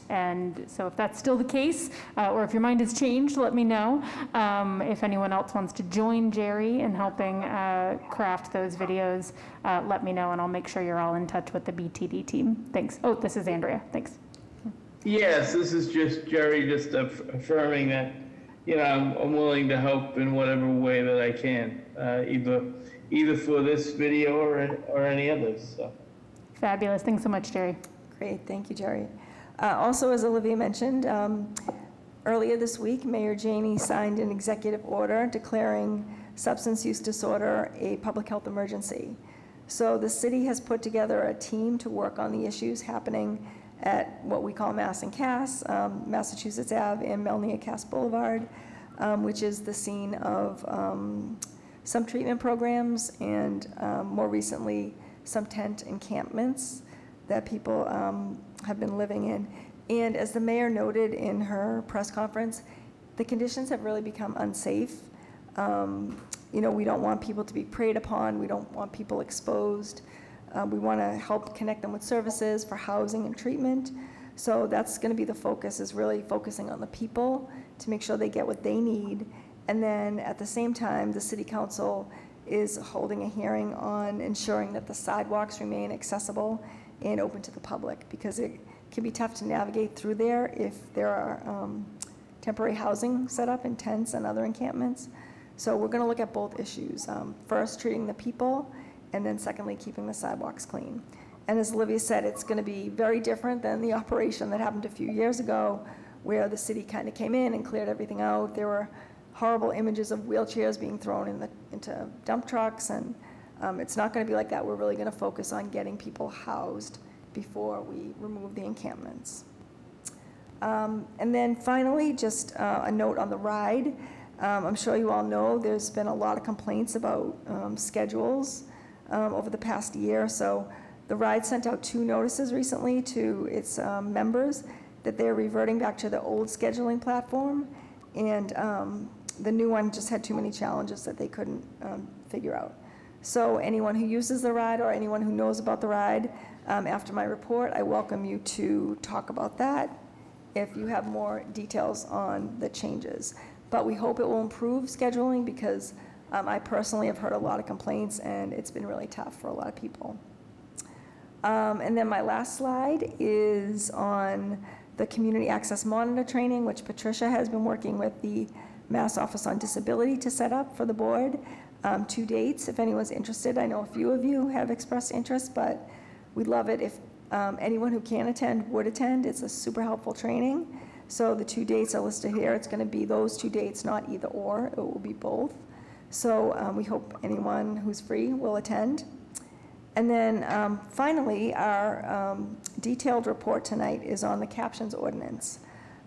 And so if that's still the case, or if your mind has changed, let me know. If anyone else wants to join Jerry in helping craft those videos, let me know, and I'll make sure you're all in touch with the BTD team. Thanks. Oh, this is Andrea. Thanks. Yes, this is just Jerry just affirming that, you know, I'm willing to help in whatever way that I can, either for this video or any others. So. Fabulous. Thanks so much, Jerry. Great. Thank you, Jerry. Also, as Olivia mentioned, earlier this week, Mayor Janey signed an executive order declaring substance use disorder a public health emergency. So the city has put together a team to work on the issues happening at what we call Mass and Cass, Massachusetts Ave and Melnia Cass Boulevard, which is the scene of some treatment programs and more recently some tent encampments that people have been living in. And as the mayor noted in her press conference, the conditions have really become unsafe. You know, we don't want people to be preyed upon. We don't want people exposed. We want to help connect them with services for housing and treatment. So that's going to be the focus, is really focusing on the people to make sure they get what they need. And then at the same time, the city council is holding a hearing on ensuring that the sidewalks remain accessible and open to the public, because it can be tough to navigate through there if there are temporary housing set up in tents and other encampments. So we're going to look at both issues. First, treating the people, and then secondly, keeping the sidewalks clean. And as Olivia said, it's going to be very different than the operation that happened a few years ago, where the city kind of came in and cleared everything out. There were horrible images of wheelchairs being thrown into dump trucks, and it's not going to be like that. We're really going to focus on getting people housed before we remove the encampments. And then finally, just a note on the ride. I'm sure you all know there's been a lot of complaints about schedules over the past year. So the ride sent out 2 notices recently to its members that they're reverting back to the old scheduling platform. And the new one just had too many challenges that they couldn't figure out. So anyone who uses the ride or anyone who knows about the ride, after my report, I welcome you to talk about that if you have more details on the changes. But we hope it will improve scheduling because I personally have heard a lot of complaints and it's been really tough for a lot of people. And then my last slide is on the Community Access Monitor training, which Patricia has been working with the Mass Office on Disability to set up for the board. 2 dates, if anyone's interested. I know a few of you have expressed interest, but we'd love it if anyone who can attend would attend. It's a super helpful training. So the 2 dates are listed here. It's going to be those 2 dates, not either or. It will be both. So we hope anyone who's free will attend. And then finally, our detailed report tonight is on the captions ordinance.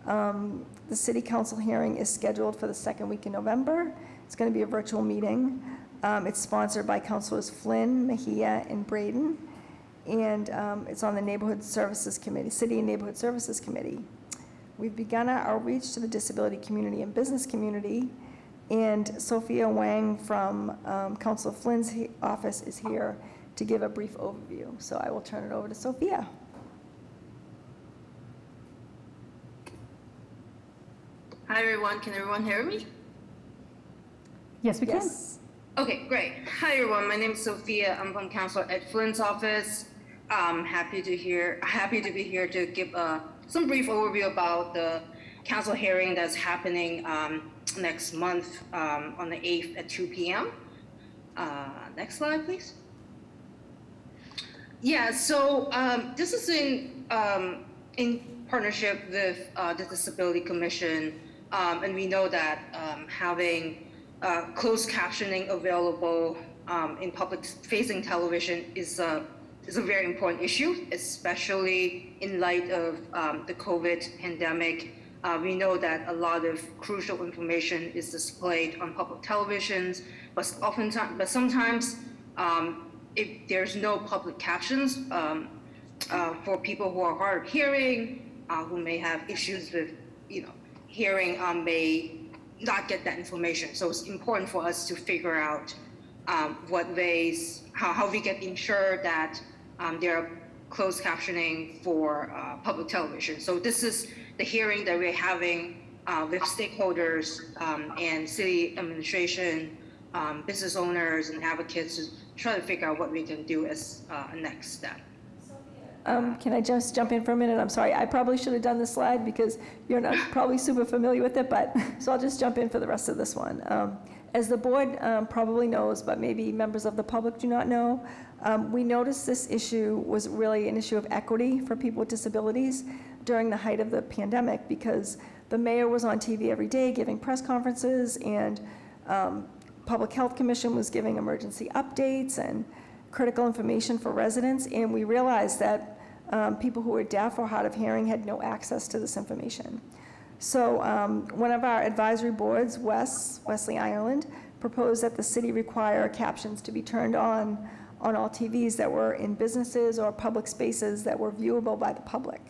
The City Council hearing is scheduled for the 2nd week in November. It's going to be a virtual meeting. It's sponsored by Councilors Flynn, Mejia, and Braden. And it's on the Neighborhood Services Committee, City and Neighborhood Services Committee. We've begun our outreach to the disability community and business community. And Sophia Wang from Councilor Flynn's office is here to give a brief overview. So I will turn it over to Sophia. Hi, everyone. Can everyone hear me? Yes, we can. Yes. Okay, great. Hi, everyone. My name is Sophia. I'm from Councilor Ed Flynn's office. Happy to be here to give some brief overview about the council hearing that's happening next month on the 8th at 2 p.m. Next slide, please. Yeah, so this is in partnership with the Disability Commission, and we know that having closed captioning available in public-facing television is a very important issue, especially in light of the COVID pandemic. We know that a lot of crucial information is displayed on public televisions, but sometimes if there's no public captions for people who are hard of hearing, who may have issues with, hearing, may not get that information. So it's important for us to figure out what ways, how we can ensure that there are closed captioning for public television. So this is the hearing that we're having with stakeholders and city administration, business owners and advocates to try to figure out what we can do as a next step. Can I just jump in for a minute? I'm sorry, I probably should have done this slide because you're not probably super familiar with it, but so I'll just jump in for the rest of this one. As the board probably knows, but maybe members of the public do not know, we noticed this issue was really an issue of equity for people with disabilities during the height of the pandemic because the mayor was on TV every day giving press conferences and Public Health Commission was giving emergency updates and critical information for residents, and we realized that people who were deaf or hard of hearing had no access to this information. So one of our advisory boards, Wesley Ireland, proposed that the city require captions to be turned on all TVs that were in businesses or public spaces that were viewable by the public.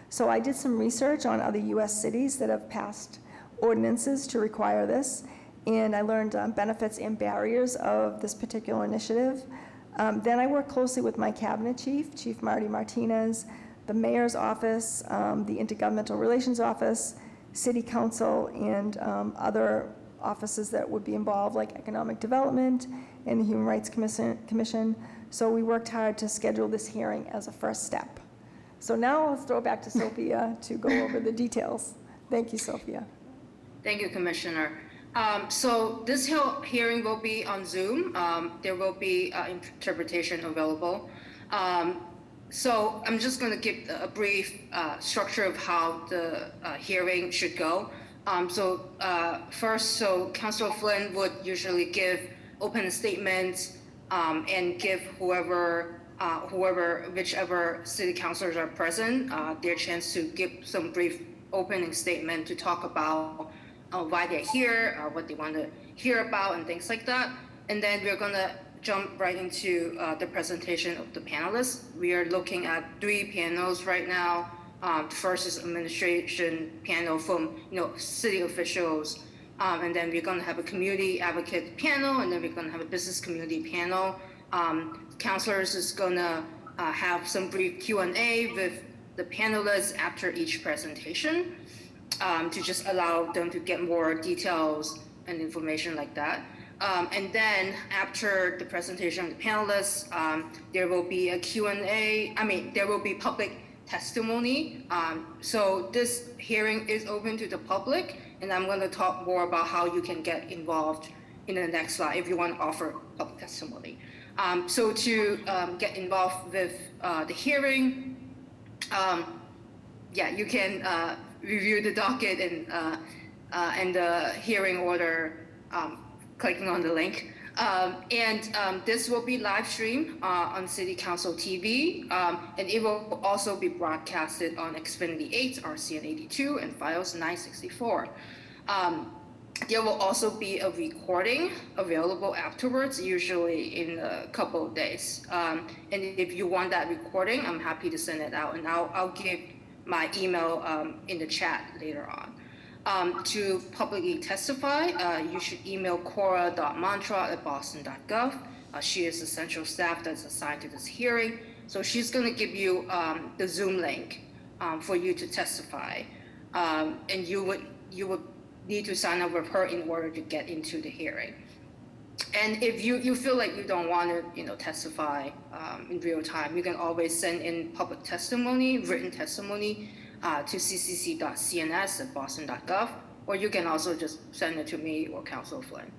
So I did some research on other US cities that have passed ordinances to require this, and I learned benefits and barriers of this particular initiative. Then I worked closely with my cabinet chief, Chief Marty Martinez, the mayor's office, the Intergovernmental Relations Office, City Council, and other offices that would be involved, like Economic Development and the Human Rights Commission. So we worked hard to schedule this hearing as a first step. So now I'll throw it back to Sophia to go over the details. Thank you, Sophia. Thank you, Commissioner. So this hearing will be on Zoom. There will be interpretation available. So I'm just going to give a brief structure of how the hearing should go. First, Councilor Flynn would usually give opening statements and give whichever city councilors are present their chance to give some brief opening statement to talk about why they're here, what they want to hear about, and things like that. And then we're going to jump right into the presentation of the panelists. We are looking at 3 panels right now. The first is administration panel from city officials, and then we're going to have a community advocate panel, and then we're going to have a business community panel. Counselors is going to have some brief Q&A with the panelists after each presentation to just allow them to get more details and information like that. And then after the presentation of the panelists, there will be a Q&A. There will be public testimony. So this hearing is open to the public, and I'm going to talk more about how you can get involved in the next slide if you want to offer public testimony. So to get involved with the hearing, you can review the docket and the hearing order, clicking on the link. This will be live streamed on City Council TV, and it will also be broadcasted on Xfinity 8, RCN 82, and Fios 964. There will also be a recording available afterwards, usually in a couple of days. And if you want that recording, I'm happy to send it out, and I'll give my email in the chat later on. To publicly testify, you should email cora.mantra@boston.gov. She is the central staff that's assigned to this hearing. So she's going to give you the Zoom link for you to testify. And you would need to sign up with her in order to get into the hearing. And if you feel like you don't want to testify in real time, you can always send in public testimony, written testimony, to ccc.cns@boston.gov, or you can also just send it to me or Councilor Flynn.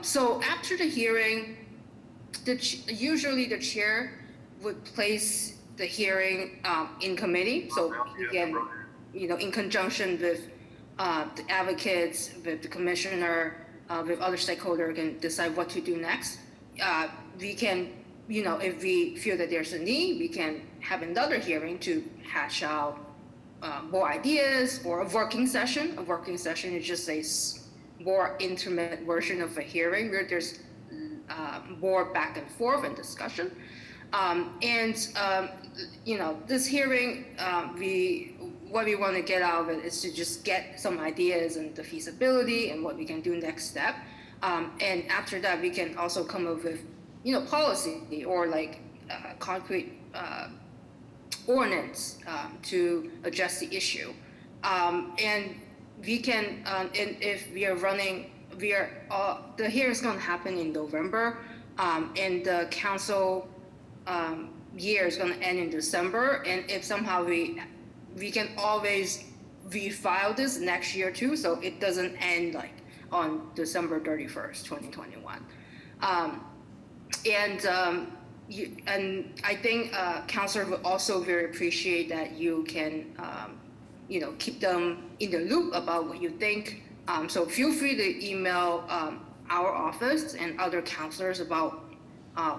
So after the hearing, usually the chair would place the hearing in committee, so again, in conjunction with the advocates, with the commissioner, with other stakeholders, can decide what to do next. We can, if we feel that there's a need, we can have another hearing to hash out more ideas, or a working session. A working session is just a more intimate version of a hearing where there's more back and forth and discussion. This hearing, what we want to get out of it is to just get some ideas and the feasibility and what we can do next step. And after that, we can also come up with, policy or like concrete ordinance to address the issue. And we can, and if we are running, the hearing is going to happen in November, and the council year is going to end in December. And if somehow we can always refile this next year too, so it doesn't end like on December 31st, 2021. And I think councilor would also very appreciate that you can, keep them in the loop about what you think. So feel free to email our office and other councilors about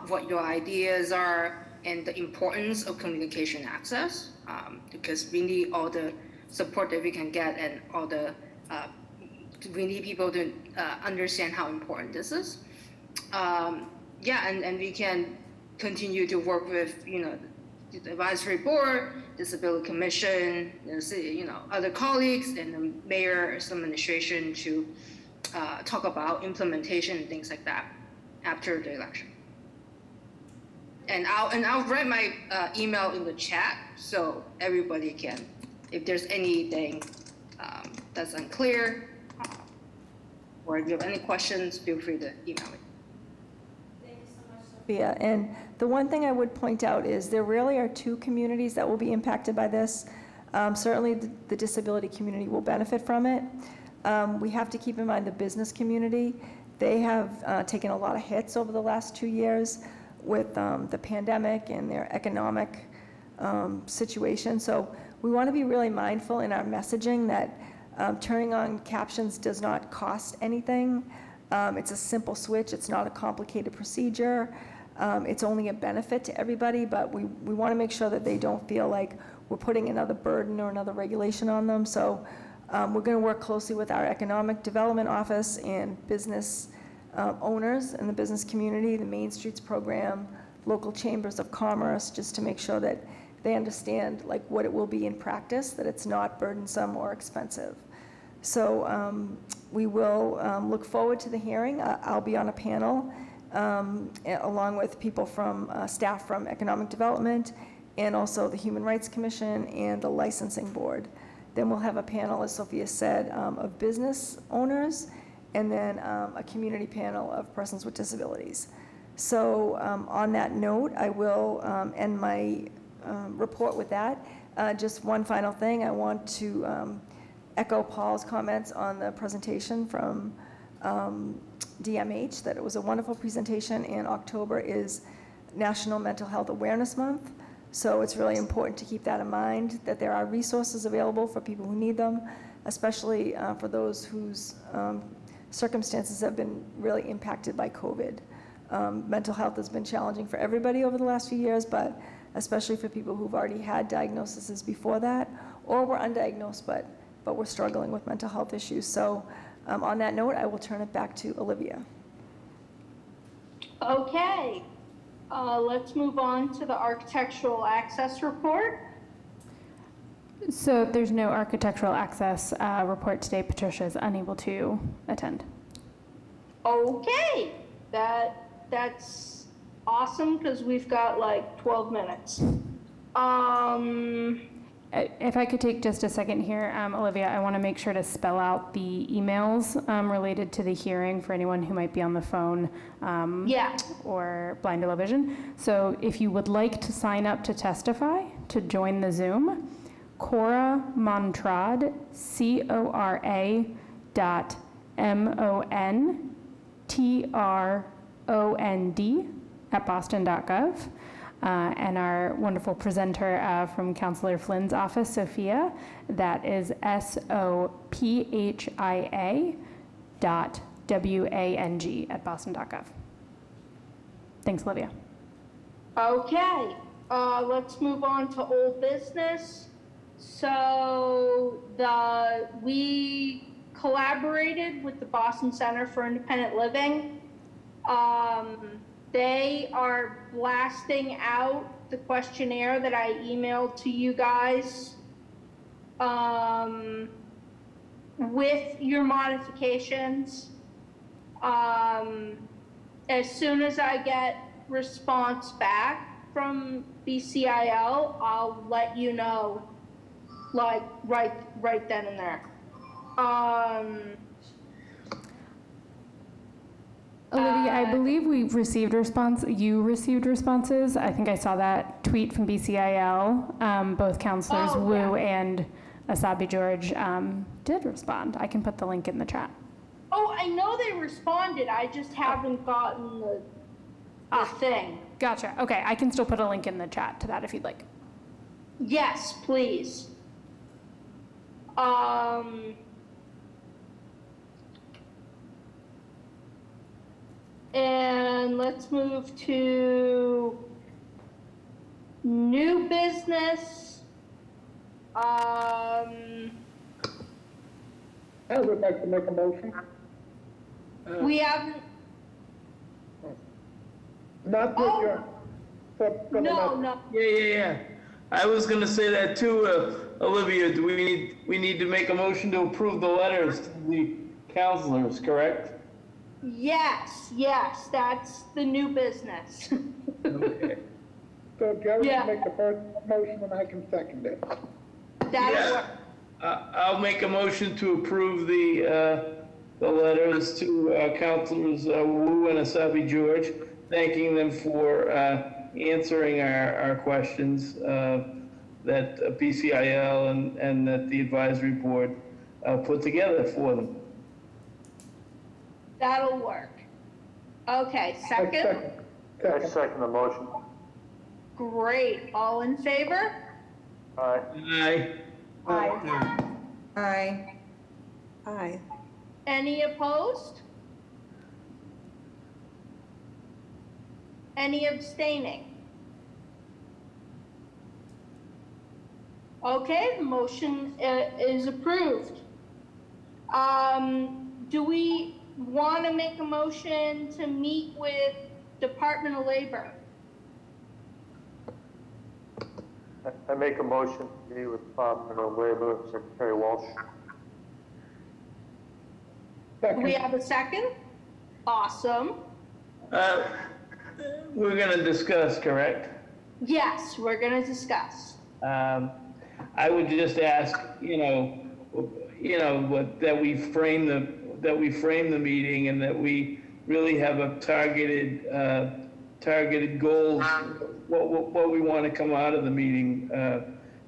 what your ideas are and the importance of communication access, because we need all the support that we can get, and we need people to understand how important this is. And we can continue to work with, the advisory board, disability commission, other colleagues, and the mayor's administration to talk about implementation and things like that after the election. And I'll write my email in the chat so everybody can, if there's anything that's unclear, or if you have any questions, feel free to email me. Sophia. And the one thing I would point out is there really are 2 communities that will be impacted by this. Certainly the disability community will benefit from it. We have to keep in mind the business community. They have taken a lot of hits over the last 2 years with the pandemic and their economic situation. So we want to be really mindful in our messaging that turning on captions does not cost anything. It's a simple switch. It's not a complicated procedure. It's only a benefit to everybody, but we want to make sure that they don't feel like we're putting another burden or another regulation on them. So we're going to work closely with our Economic Development Office and business owners in the business community, the Main Streets program, local chambers of commerce, just to make sure that they understand like what it will be in practice, that it's not burdensome or expensive. So we will look forward to the hearing. I'll be on a panel along with people from staff from Economic Development and also the Human Rights Commission and the Licensing Board. Then we'll have a panel, as Sophia said, of business owners, and then a community panel of persons with disabilities. So on that note, I will end my report with that. Just one final thing, I want to echo Paul's comments on the presentation from DMH, that it was a wonderful presentation, and October is National Mental Health Awareness Month. So it's really important to keep that in mind, that there are resources available for people who need them, especially for those whose circumstances have been really impacted by COVID. Mental health has been challenging for everybody over the last few years, but especially for people who've already had diagnoses before that, or were undiagnosed, but were struggling with mental health issues. So on that note, I will turn it back to Olivia. Okay, let's move on to the architectural access report. So there's no architectural access report today. Patricia is unable to attend. Okay, that's awesome because we've got like 12 minutes. If I could take just a second here, Olivia, I want to make sure to spell out the emails related to the hearing for anyone who might be on the phone or blind or low vision. So if you would like to sign up to testify, to join the Zoom, Cora Montrod, CORA.MONTROND @boston.gov. And our wonderful presenter from Councillor Flynn's office, Sophia, that is SOPHIA.WANG @boston.gov. Thanks, Olivia. Okay, let's move on to old business. So we collaborated with the Boston Center for Independent Living. They are blasting out the questionnaire that I emailed to you guys with your modifications. As soon as I get response back from BCIL, I'll let you know, like right then and there. Olivia, I believe we've received you received responses. I think I saw that tweet from BCIL. Both councillors Wu and Asabi George did respond. I can put the link in the chat. Oh, I know they responded. I just haven't gotten the thing. Gotcha. Okay, I can still put a link in the chat to that if you'd like. Yes, please. And let's move to new business. I would like to make a motion. We haven't. Not that you're. No. Yeah. I was gonna say that too, Olivia. We need to make a motion to approve the letters to the counselors, correct? Yes, that's the new business. Okay. So Jerry can make the first motion and I can second it. I'll make a motion to approve the letters to counselors Wu and Asabi George, thanking them for answering our questions that BCIL and that the advisory board put together for them. That'll work. Okay, second? I second the motion. Great. All in favor? Aye. Aye. Aye. Aye. Any opposed? Any abstaining? Okay, the motion is approved. Do we want to make a motion to meet with Department of Labor? I make a motion to meet with Department of Labor, Secretary Walsh. Do we have a second? Awesome. We're gonna discuss, correct? Yes, we're going to discuss. I would just ask, that we frame the meeting and that we really have a targeted goals, what we want to come out of the meeting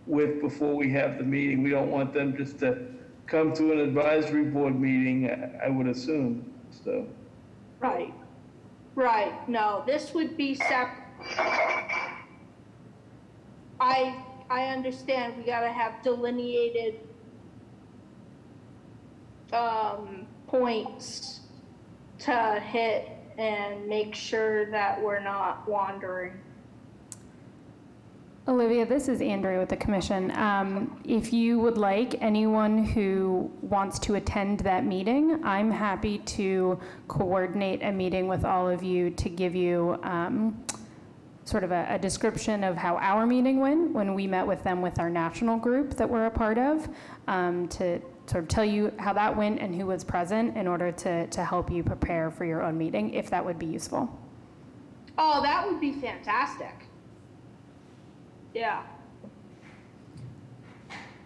with before we have the meeting. We don't want them just to come to an advisory board meeting, I would assume, so. Right. No, this would be separate. I understand we gotta have delineated points to hit and make sure that we're not wandering. Olivia, this is Andrea with the commission. If you would like anyone who wants to attend that meeting, I'm happy to coordinate a meeting with all of you to give you sort of a description of how our meeting went when we met with them with our national group that we're a part of, to sort of tell you how that went and who was present in order to help you prepare for your own meeting, if that would be useful. Oh, that would be fantastic. Yeah.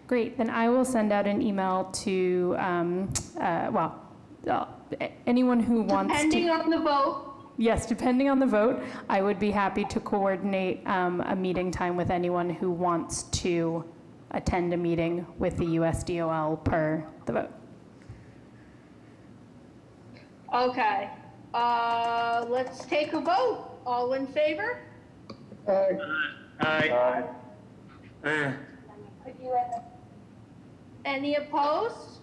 Great, then I will send out an email to, anyone who wants to. Depending on the vote. Yes, depending on the vote, I would be happy to coordinate a meeting time with anyone who wants to attend a meeting with the USDOL per the vote. Okay, let's take a vote. All in favor? Aye. Any opposed?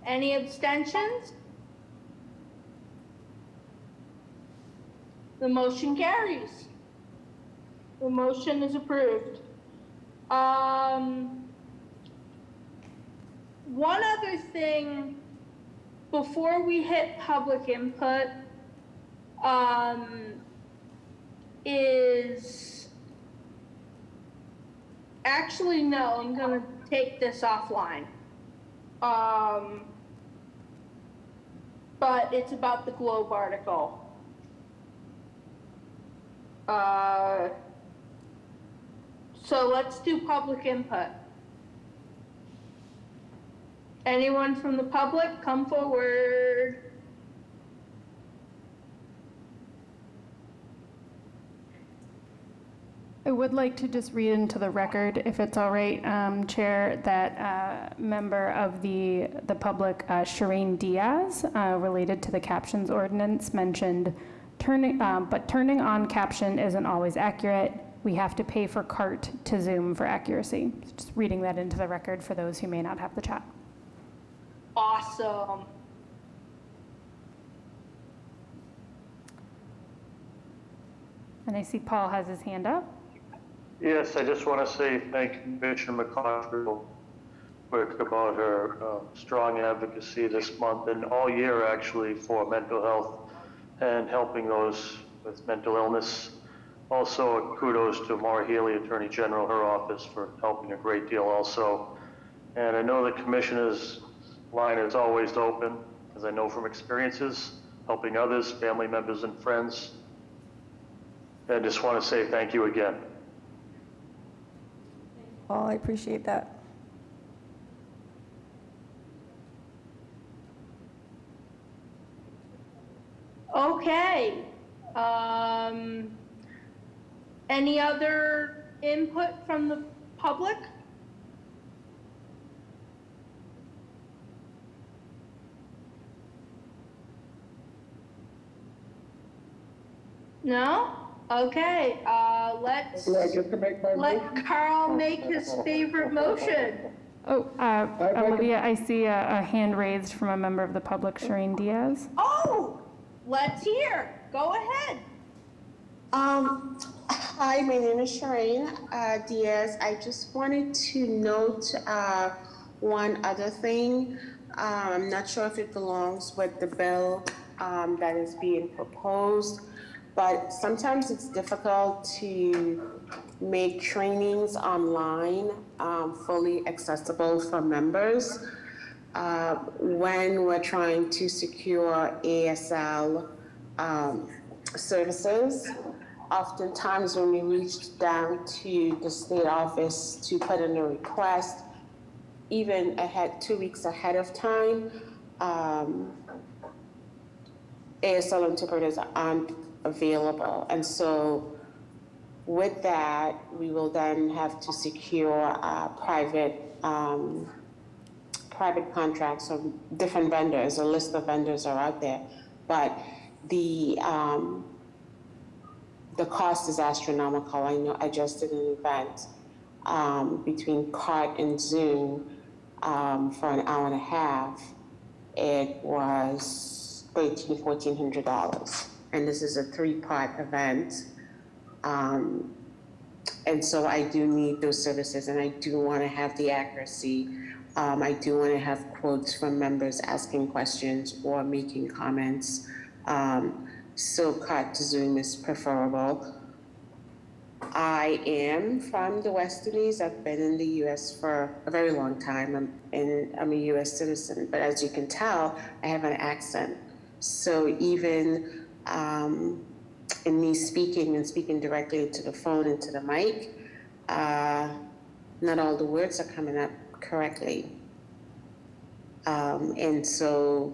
Any abstentions? The motion carries. The motion is approved. One other thing before we hit public input is actually, no, I'm gonna take this offline. But it's about the Globe article. So let's do public input. Anyone from the public, come forward. I would like to just read into the record, if it's all right, Chair, that member of the public, Shireen Diaz, related to the captions ordinance, mentioned turning on caption isn't always accurate. We have to pay for CART to Zoom for accuracy. Just reading that into the record for those who may not have the chat. Awesome. And I see Paul has his hand up. Yes, I just want to say thank you, Commissioner McConaughey, work about her strong advocacy this month and all year actually for mental health and helping those with mental illness. Also, kudos to Maura Healey, Attorney General, her office, for helping a great deal also. And I know the Commissioner's line is always open, as I know from experiences, helping others, family members and friends. I just want to say thank you again. Paul, I appreciate that. Okay. Any other input from the public? No? Okay, let's Do I get to make my let motion? Carl make his favorite motion. Oh, Olivia, I see a hand raised from a member of the public, Shireen Diaz. Oh, let's hear. Go ahead. Hi, my name is Shireen Diaz. I just wanted to note one other thing. I'm not sure if it belongs with the bill that is being proposed, but sometimes it's difficult to make trainings online fully accessible for members when we're trying to secure ASL services. Oftentimes when we reach down to the state office to put in a request, even 2 weeks ahead of time, ASL interpreters aren't available. And so with that, we will then have to secure private contracts from different vendors. A list of vendors are out there, but the cost is astronomical. I know I just did an event between CART and Zoom for an hour and a half. It was $1,400. And this is a 3-part event. And so I do need those services, and I do want to have the accuracy. I do want to have quotes from members asking questions or making comments. So CART to Zoom is preferable. I am from the West Indies. I've been in the U.S. for a very long time, I'm a U.S. citizen. But as you can tell, I have an accent. So even in me speaking directly into the phone, into the mic, not all the words are coming up correctly. And so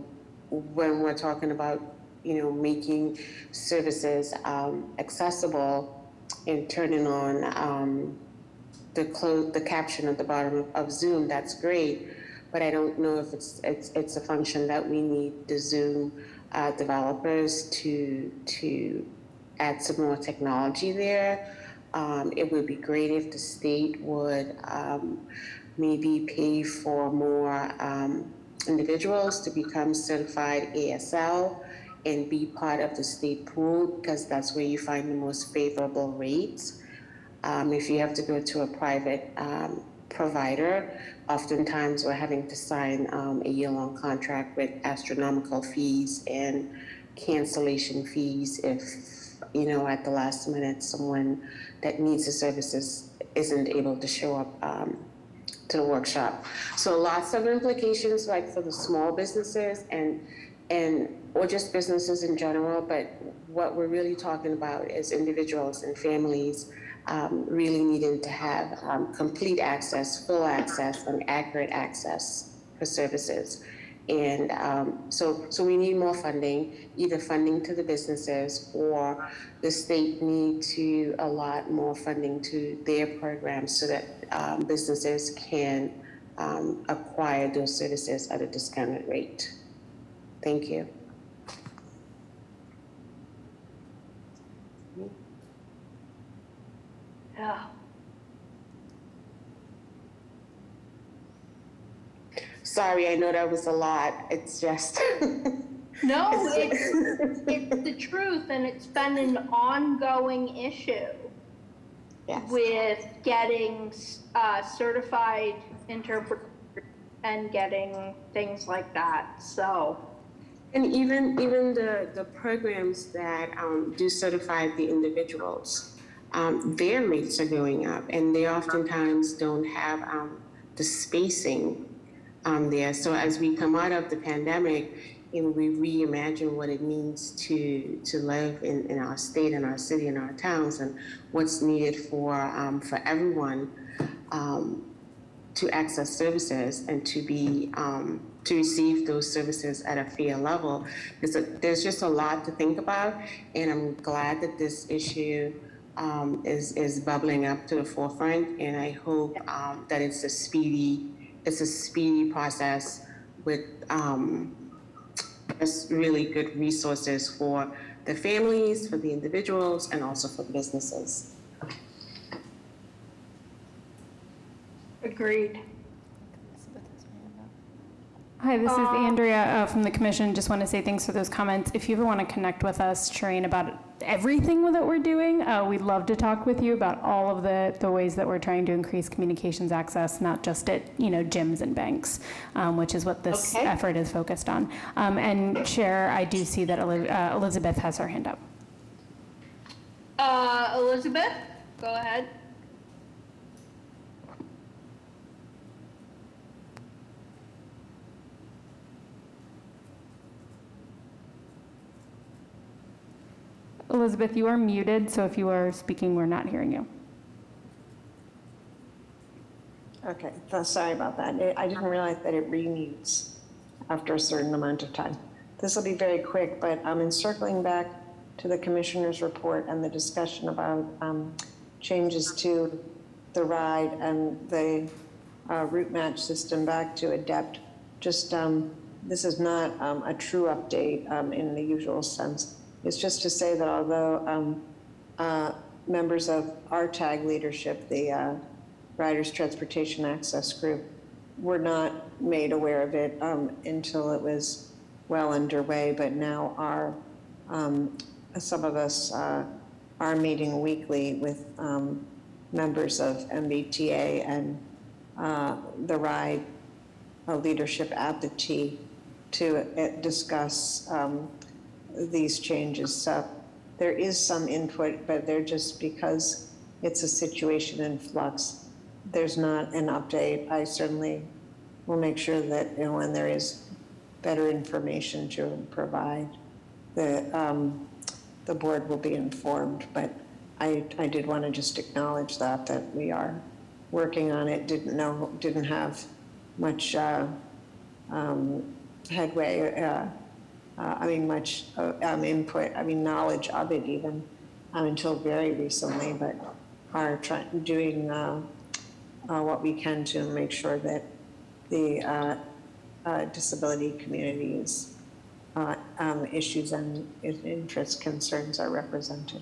when we're talking about, making services accessible and turning on the caption at the bottom of Zoom, that's great. But I don't know if it's a function that we need the Zoom developers to add some more technology there. It would be great if the state would maybe pay for more individuals to become certified ASL and be part of the state pool, because that's where you find the most favorable rates. If you have to go to a private provider, oftentimes we're having to sign a year-long contract with astronomical fees and cancellation fees if, at the last minute, someone that needs the services isn't able to show up to the workshop. So lots of implications, like for the small businesses or just businesses in general, but what we're really talking about is individuals and families really needing to have complete access, full access, and accurate access for services. And so we need more funding, either funding to the businesses or the state need to allot more funding to their programs so that businesses can acquire those services at a discounted rate. Thank you. Yeah. Sorry, I know that was a lot. It's just. No, it's the truth, and it's been an ongoing issue with getting certified interpreters and getting things like that. So. And even the programs that do certify the individuals, their rates are going up, and they oftentimes don't have the spacing there. So as we come out of the pandemic and we reimagine what it means to live in our state, in our city, in our towns, and what's needed for everyone to access services and to be to receive those services at a fair level. There's just a lot to think about, and I'm glad that this issue is bubbling up to the forefront, and I hope that it's a speedy process with just really good resources for the families, for the individuals, and also for the businesses. Agreed. Hi, this is Andrea from the commission. Just want to say thanks for those comments. If you ever want to connect with us, Shireen, about everything that we're doing, we'd love to talk with you about all of the ways that we're trying to increase communications access, not just at gyms and banks, which is what this effort is focused on. And Chair, I do see that Elizabeth has her hand up. Elizabeth, go ahead. Elizabeth, you are muted, so if you are speaking, we're not hearing you. Okay, sorry about that. I didn't realize that it remutes after a certain amount of time. This will be very quick, but in circling back to the commissioner's report and the discussion about changes to the ride and the route match system back to ADEPT, just this is not a true update in the usual sense. It's just to say that although members of RTAG leadership, the Riders Transportation Access Group, were not made aware of it until it was well underway, but now some of us are meeting weekly with members of MBTA and the RIDE leadership at the T to discuss these changes. So there is some input, but they're just because it's a situation in flux. There's not an update. I certainly will make sure that when there is better information to provide, the board will be informed. But I did want to just acknowledge that we are working on it. Didn't have much headway. Much input, knowledge of it even until very recently, but are doing what we can to make sure that the disability community's issues and interests, concerns are represented.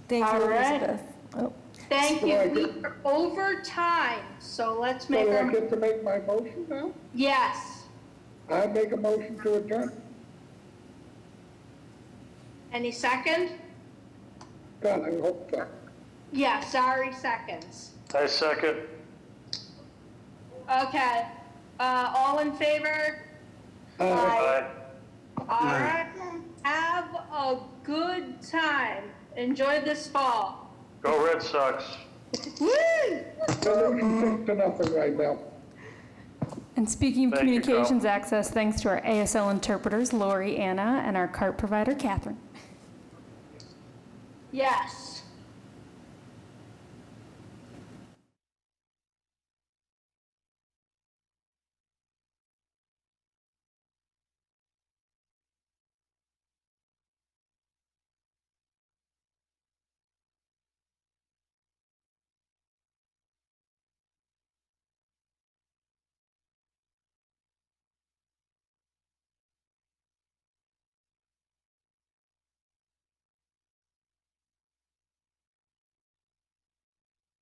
Thank you, All right. Elizabeth. Oh. Thank you. We are over time, so let's make So our... I get to make my motion now? Yes. I make a motion to adjourn. Any second? God, I hope so. Yeah, sorry, seconds. I second. Okay. All in favor? Aye. All right. Have a good time. Enjoy this fall. Go Red Sox. Woo! Solution 6-0 right now. And speaking of Thank you, communications Carl. access, thanks to our ASL interpreters, Lori, Anna, and our CART provider, Catherine. Yes.